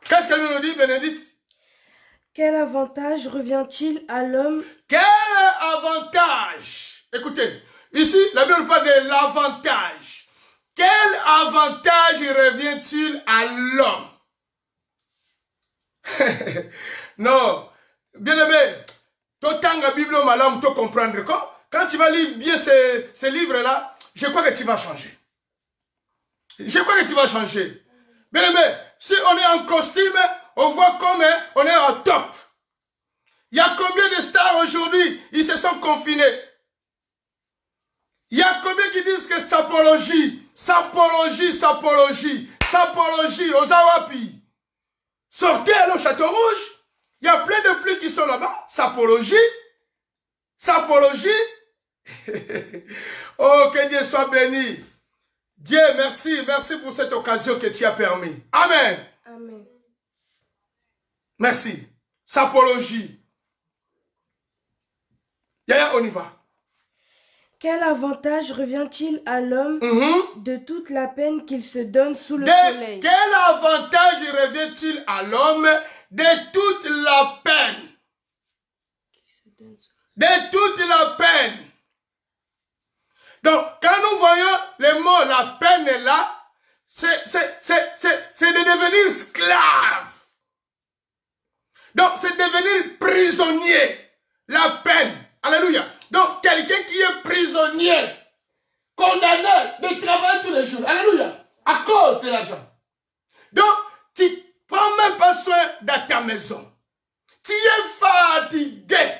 Qu'est-ce qu'elle nous dit, Bénédicte? Quel avantage revient-il à l'homme? Quel avantage? Écoutez, ici, la Bible parle de l'avantage. Quel avantage revient-il à l'homme? Non, bien aimé, t'autant la Bible malam, tu comprendre. Quand tu vas lire bien ces livres-là, je crois que tu vas changer. Je crois que tu vas changer. Bien aimé, si on est en costume, on voit comme on est au top. Il y a combien de stars aujourd'hui, ils se sont confinés. Il y a combien qui disent que sapologie, aux Awapi. Sortez au Château Rouge, il y a plein de flux qui sont là-bas. Sapologie. Oh, que Dieu soit béni. Dieu, merci pour cette occasion que tu as permis. Amen. Amen. Merci. Sapologie. Yaya, on y va. Quel avantage revient-il à l'homme de toute la peine qu'il se donne sous le soleil? Quel avantage revient-il à l'homme de toute la peine? De toute la peine. Donc, quand nous voyons le mot la peine est là, c'est de devenir esclave. Donc, c'est devenir prisonnier. La peine. Alléluia. Donc, quelqu'un qui est prisonnier, condamné de travailler tous les jours. Alléluia. À cause de l'argent. Donc, tu ne prends même pas soin de ta maison. Tu es fatigué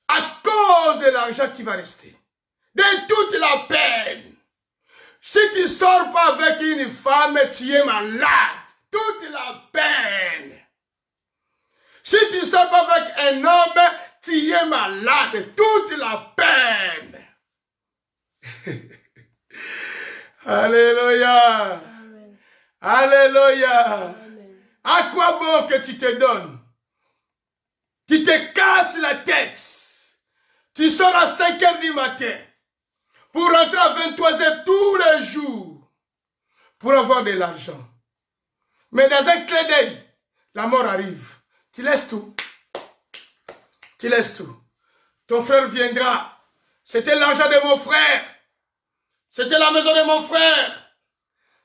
à cause de l'argent qui va rester. De toute la peine. Si tu ne sors pas avec une femme, tu es malade. Toute la peine. Si tu ne sors pas avec un homme, tu es malade. Toute la peine. Alléluia. Amen. Alléluia. Amen. À quoi bon que tu te donnes? Tu te casses la tête. Tu sors à 5 h du matin pour rentrer à 23 h tous les jours pour avoir de l'argent. Mais dans un clin d'œil, la mort arrive. Tu laisses tout. Tu laisses tout. Ton frère viendra. C'était l'argent de mon frère. C'était la maison de mon frère.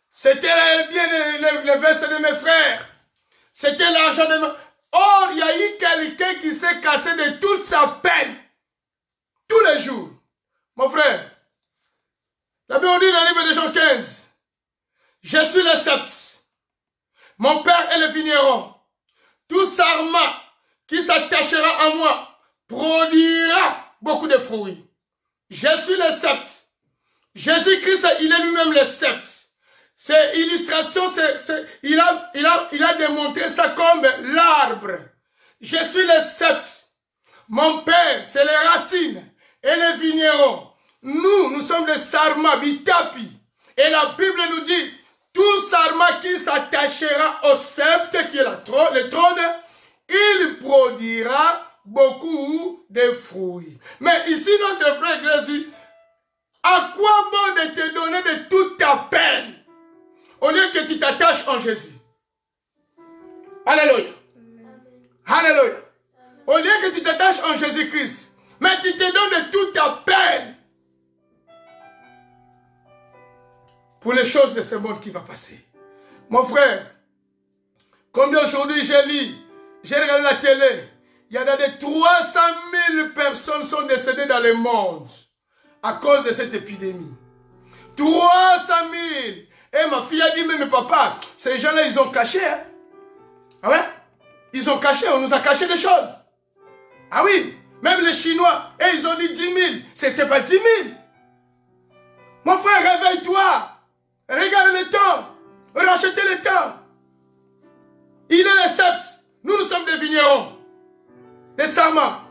C'était bien les vestes de mes frères. C'était l'argent de mon... Or, il y a eu quelqu'un qui s'est cassé de toute sa peine. Tous les jours. Mon frère, la Bible dit dans le livre de Jean 15, je suis le sceptre. Mon père est le vigneron. Tout sarment qui s'attachera à moi produira beaucoup de fruits. Je suis le sceptre. Jésus-Christ, il est lui-même le sceptre. C'est illustration, il a démontré ça comme l'arbre. Je suis le sceptre. Mon père, c'est les racines et les vignerons. Nous sommes des sarma, bitapi. Et la Bible nous dit, tout sarma qui s'attachera au sceptre, qui est le trône, il produira beaucoup de fruits. Mais ici, notre frère Jésus À quoi bon de te donner de toute ta peine au lieu que tu t'attaches en Jésus? Alléluia. Alléluia. Au lieu que tu t'attaches en Jésus-Christ, mais tu te donnes de toute ta peine pour les choses de ce monde qui va passer. Mon frère, combien aujourd'hui j'ai regardé la télé, il y a des 300 000 personnes qui sont décédées dans le monde à cause de cette épidémie. 300 000. Et ma fille a dit, mais papa, ces gens-là, ils ont caché. Hein? Ah ouais? Ils ont caché, on nous a caché des choses. Ah oui, même les Chinois, et ils ont dit 10 000. C'était pas 10 000. Mon frère, réveille-toi. Regarde le temps. Rachetez le temps. Il est le sept. Nous sommes des vignerons. Des sarments.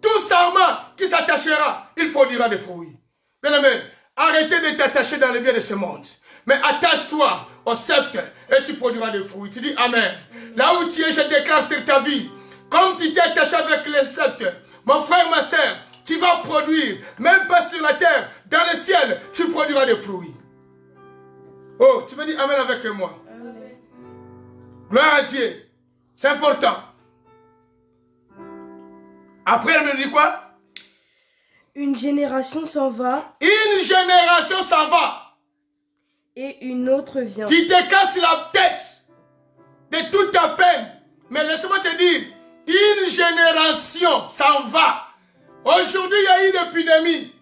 Tout sarment qui s'attachera, il produira des fruits. Bien-aimé, arrêtez de t'attacher dans le bien de ce monde. Mais attache-toi au sceptre et tu produiras des fruits. Tu dis Amen. Là où tu es, je déclare sur ta vie. Comme tu t'es attaché avec le sceptre, mon frère, ma soeur, tu vas produire. Même pas sur la terre, dans le ciel, tu produiras des fruits. Oh, tu me dis Amen avec moi. Amen. Gloire à Dieu. C'est important. Après, elle me dit quoi? Une génération s'en va. Une génération s'en va. Et une autre vient. Tu te casses la tête de toute ta peine. Mais laisse-moi te dire, une génération s'en va. Aujourd'hui, il y a une épidémie.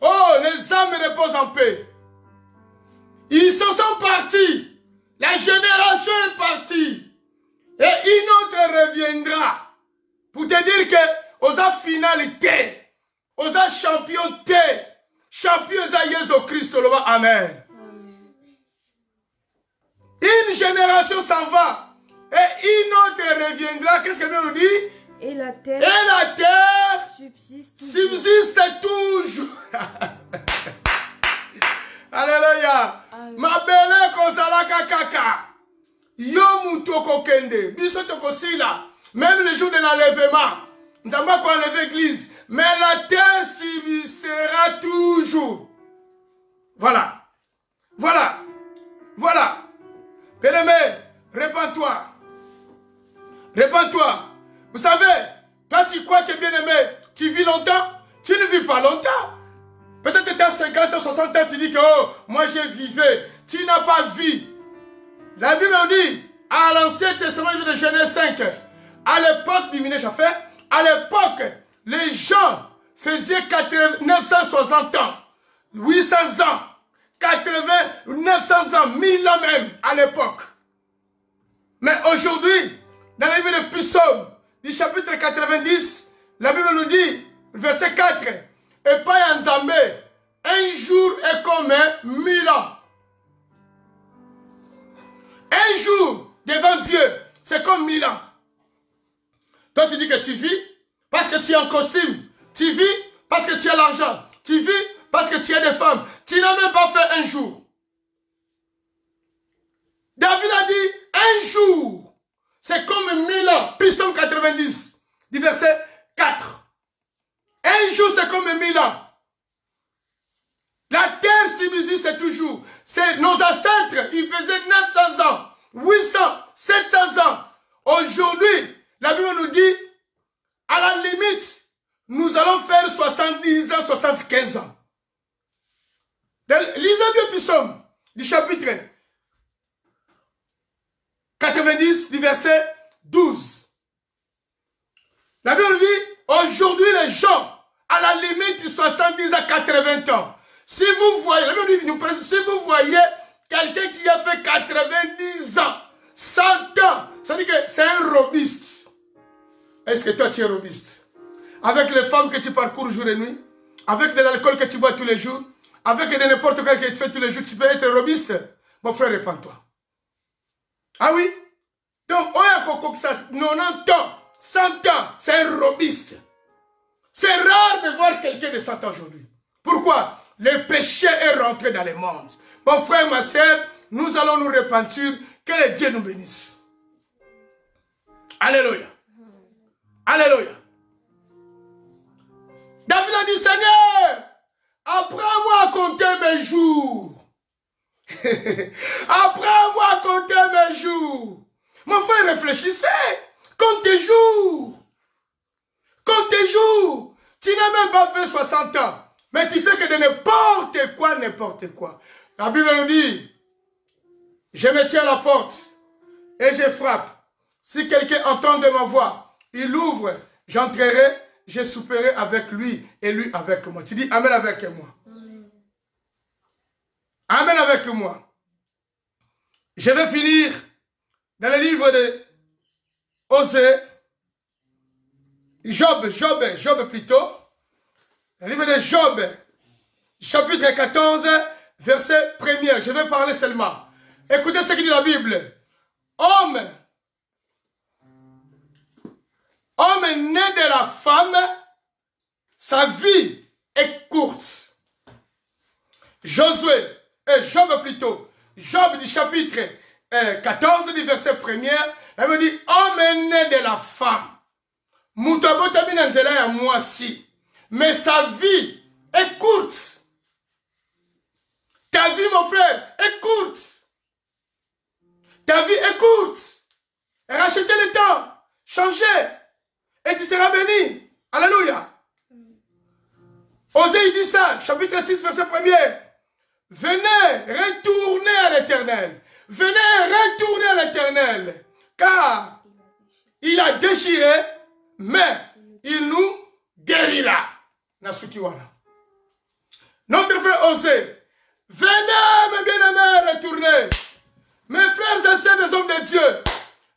Oh, les âmes reposent en paix. Ils se sont partis. La génération est partie. Et une autre reviendra. Pour te dire que aux finalité, aux champion T, champion à Jésus-Christ, amen. Une génération s'en va et une autre reviendra. Qu'est-ce que Dieu nous dit? Et la terre subsiste toujours. Alléluia. Ma belle kozalaka kaka. Yomu toko kende. Biso toko sila. Même le jour de l'enlèvement. Nous n'avons pas quoi enlever l'église. Mais la terre subsistera toujours. Voilà. Voilà. Voilà. Bien-aimé, répands-toi. Répands-toi. Vous savez, quand tu crois que bien-aimé, tu vis longtemps, tu ne vis pas longtemps. Peut-être que tu as 50 ans, 60 ans, tu dis que oh, moi j'ai vivé. Tu n'as pas vu. La Bible dit, à l'Ancien Testament, livre de Genèse 5, à l'époque du Miné Jafé, à l'époque, les gens faisaient 960 ans, 800 ans, 80, 900 ans, 1000 ans même à l'époque. Mais aujourd'hui, dans le livre de Psaume, du chapitre 90, la Bible nous dit, verset 4, et pas en Zambé, un jour est comme 1000 ans. Un jour devant Dieu, c'est comme 1000 ans. Toi, tu dis que tu vis parce que tu es en costume. Tu vis parce que tu as l'argent. Tu vis parce que tu as des femmes. Tu n'as même pas fait un jour. David a dit, un jour, c'est comme 1000 ans. Psaume 90, du verset 4. Un jour, c'est comme 1000 ans. La terre subsiste toujours. C'est nos ancêtres, ils faisaient 900 ans, 800, 700 ans. Aujourd'hui, la Bible nous dit, à la limite, nous allons faire 70 ans, 75 ans. Lisez bien Psaume, du chapitre 90, du verset 12. La Bible nous dit, aujourd'hui les gens, à la limite, 70 à 80 ans. Si vous voyez, la Bible nous précise, si vous voyez quelqu'un qui a fait 90 ans, 100 ans, ça veut dire que c'est un robuste. Est-ce que toi tu es robuste? Avec les femmes que tu parcours jour et nuit, avec de l'alcool que tu bois tous les jours, avec de n'importe quoi que tu fais tous les jours, tu peux être robuste. Mon frère, répands-toi. Ah oui? Donc, il faut que ça 90 ans, 100 ans, c'est un robuste. C'est rare de voir quelqu'un de 100 ans aujourd'hui. Pourquoi? Le péché est rentré dans le monde. Mon frère, ma soeur, nous allons nous repentir. Que Dieu nous bénisse. Alléluia. Alléluia. David a dit, Seigneur, Apprends-moi à compter mes jours. Apprends-moi à compter mes jours. Mon frère, réfléchissez. Compte tes jours. Compte tes jours. Tu n'as même pas fait 60 ans. Mais tu fais que de n'importe quoi, n'importe quoi. La Bible nous dit, je me tiens à la porte et je frappe. Si quelqu'un entend de ma voix, il ouvre, j'entrerai, je souperai avec lui et lui avec moi. Tu dis Amen avec moi. Amen avec moi. Je vais finir dans le livre de Osée, Job plutôt. Le livre de Job, chapitre 14, verset 1er. Je vais parler seulement. Écoutez ce que dit la Bible. Homme né de la femme, sa vie est courte. Job plutôt. Job du chapitre 14 du verset 1er. Elle me dit, homme né de la femme. Mais sa vie est courte. Ta vie, mon frère, est courte. Ta vie est courte. Rachetez le temps. Changez. Et tu seras béni. Alléluia. Osée, il dit ça, chapitre 6, verset 1er. Venez, retournez à l'Éternel. Venez, retournez à l'Éternel. Car il a déchiré, mais il nous guérira. Notre frère Osée, venez, mes bien-aimés, retournez. Mes frères et sœurs, des hommes de Dieu,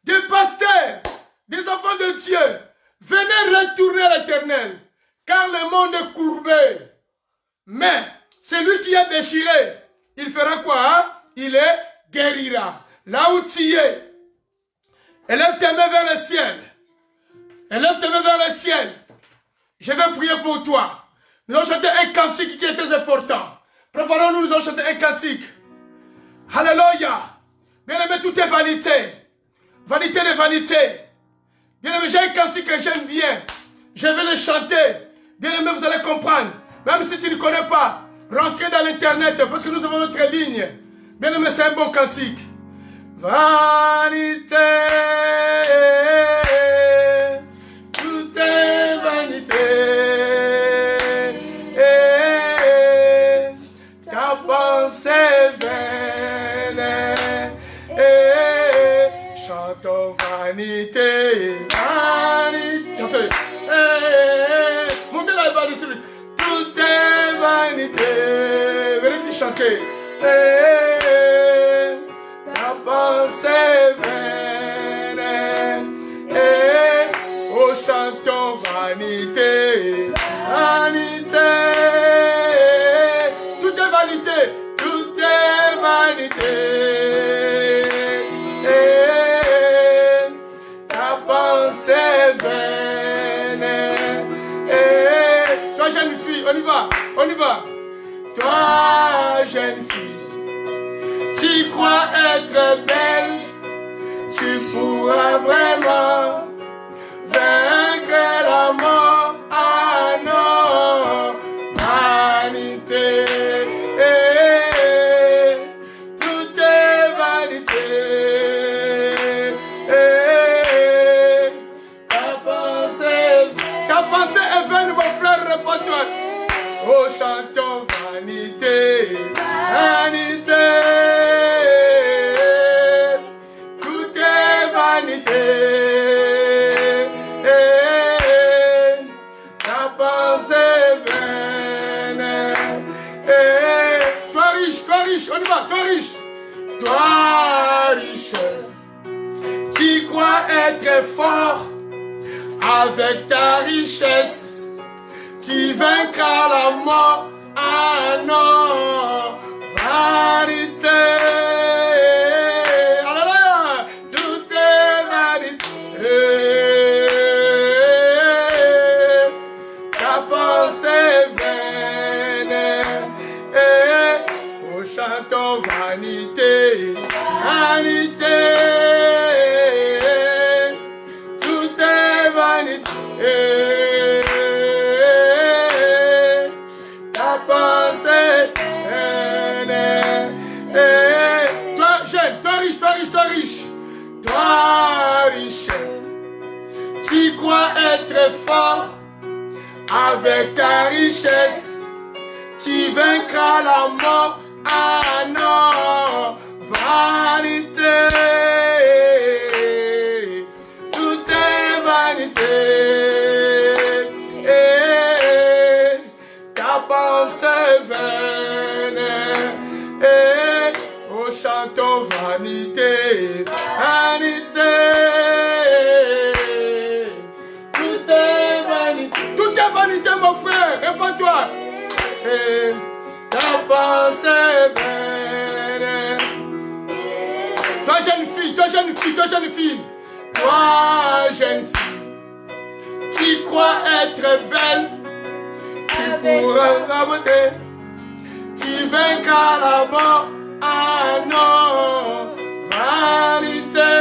des pasteurs, des enfants de Dieu, venez retourner à l'Éternel, car le monde est courbé. Mais celui qui a déchiré, il fera quoi? Hein? Il les guérira. Là où tu es, élève tes mains vers le ciel. Élève tes mains vers le ciel. Je vais prier pour toi. Nous allons chanter un cantique qui est très important. Préparons-nous, nous allons chanter un cantique. Alléluia. Bien-aimé, tout est vanité. Vanité de vanité. Bien-aimé, j'ai un cantique que j'aime bien. Je vais le chanter. Bien-aimé, vous allez comprendre. Même si tu ne connais pas, rentrez dans l'internet parce que nous avons notre ligne. Bien-aimé, c'est un bon cantique. Vanité. Tout est vanité. Ta pensée vaine. Chantons vanité. Vanité. Enfin, montez la vanité. Tout est vanité. Venez chanter. Ta pensée vaine. Oh, chantons vanité. Vanité. Tout est vanité. Tout est vanité. Ta pensée vaine. Toi, jeune fille, on y va. On y va. Toi, jeune fille, tu crois être belle, tu pourras vraiment vaincre la mort. Ah non, vanité, tout est vanité. Ta pensée est vaine, mon frère, réponds-toi. Oh, chantons vanité, vanité, tout est vanité. Ta pensée vaine. Toi riche, on y va, toi riche. Toi riche, tu crois être fort avec ta richesse. Tu vaincras la mort. Ah non, vanité. Alléluia, tout est vanité. Ta pensée vaine. Oh, chantons vanité, vanité. Tout est vanité. Ta pensée toi riche. Tu crois être fort avec ta richesse. Tu vaincras la mort. Ah non, vanité. Tout est vanité. Ta pensée vaine. Oh, chantons vanité. Vanité. Tout est vanité. Tout est vanité, mon frère. Réponds-toi. Ta pensée vaine. Toi jeune fille, toi jeune fille, toi jeune fille. Toi jeune fille. Tu crois être belle. Tu pourras la beauté. Tu vaincras la mort. Ah non, vanité.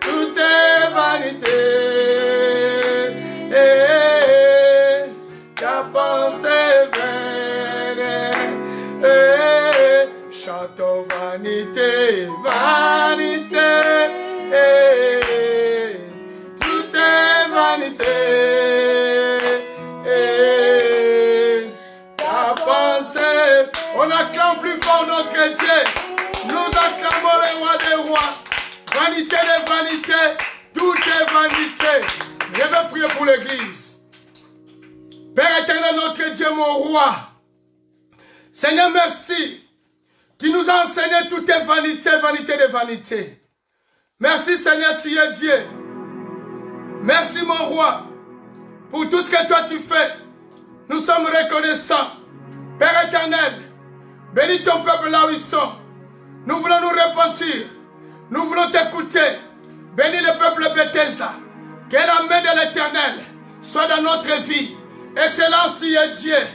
Tout est vanité. Ta pensée vaine. Chantons vanité, vanité. Tout est vanité. Ta pensée. On acclame plus fort notre Dieu. Nous acclamons le roi des rois. Vanité de vanité. Tout est vanité. Je vais prier pour l'église. Père éternel, notre Dieu, mon roi. Seigneur, merci. Qui nous a enseigné toute vanité, vanité de vanité. Merci Seigneur, tu es Dieu. Merci mon roi. Pour tout ce que toi tu fais. Nous sommes reconnaissants. Père éternel, bénis ton peuple là où ils sont. Nous voulons nous repentir. Nous voulons t'écouter. Bénis le peuple Bethesda. Que la main de l'Éternel soit dans notre vie. Excellence, tu es Dieu.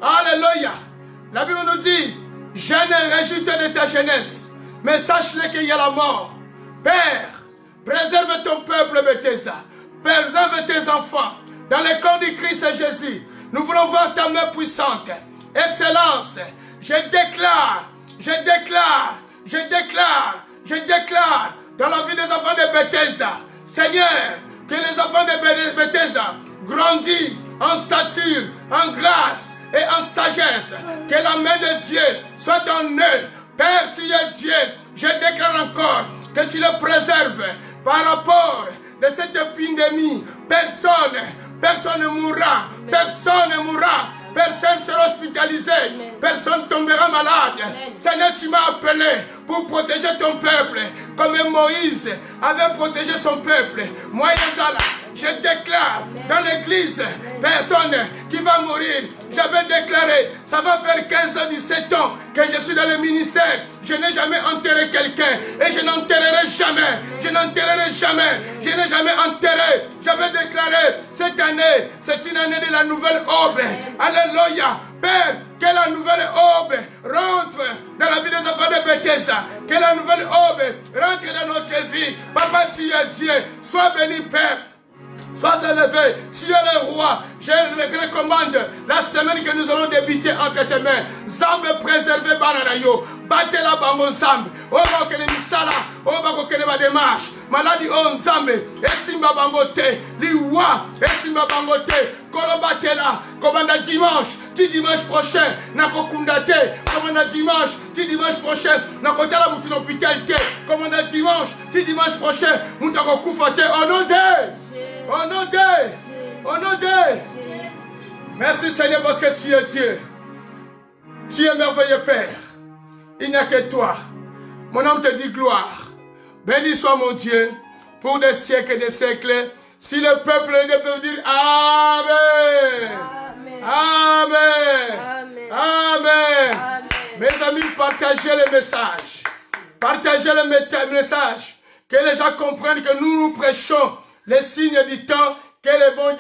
Alléluia. La Bible nous dit, jeune, réjouis-toi de ta jeunesse. Mais sache-le qu'il y a la mort. Père, préserve ton peuple Bethesda. Préserve tes enfants. Dans le corps du Christ Jésus, nous voulons voir ta main puissante. Excellence, je déclare dans la vie des enfants de Bethesda, Seigneur, que les enfants de Bethesda grandissent en stature, en grâce et en sagesse. Que la main de Dieu soit en eux. Père, tu es Dieu. Je déclare encore que tu les préserves par rapport de cette épidémie. Personne ne mourra. Personne ne mourra. Personne sera hospitalisé. Personne tombera malade. Seigneur, tu m'as appelé pour protéger ton peuple. Comme Moïse avait protégé son peuple. Moi, je déclare dans l'église, personne qui va mourir. J'avais déclaré, ça va faire 15 ans, 17 ans que je suis dans le ministère. Je n'ai jamais enterré quelqu'un et je n'enterrerai jamais. Je n'enterrerai jamais. Je n'ai jamais enterré. J'avais déclaré, cette année, c'est une année de la nouvelle aube. Alléluia. Père, que la nouvelle aube rentre dans la vie des enfants de Bethesda. Que la nouvelle aube rentre dans notre vie. Papa, tu es Dieu. Sois béni, Père. Sois élevé, tu es le roi. Je recommande la semaine que nous allons débuter entre tes mains. Zambe préservé bananayo. Battez la bango zambe. Oba okene misala. Oba okene ba démarche. Maladie on zambe. Esimba bangote. Liwa. Esimba bangote. Kolobate la. Commande dimanche. Tu dimanche prochain. Nako kundate. Commande dimanche. Tu dimanche prochain. Nako tala mouti l'hôpital te. Commande dimanche. Tu dimanche prochain. Moutako koufate. Au nom de. Au nom de. Au nom de. Merci Seigneur parce que tu es Dieu. Tu es merveilleux Père. Il n'y a que toi. Mon âme te dit gloire. Béni soit mon Dieu pour des siècles et des siècles. Si le peuple ne peut dire Amen. Amen. Amen. Amen. Amen. Mes amis, partagez le message. Partagez le message. Que les gens comprennent que nous prêchons les signes du temps. Que les bons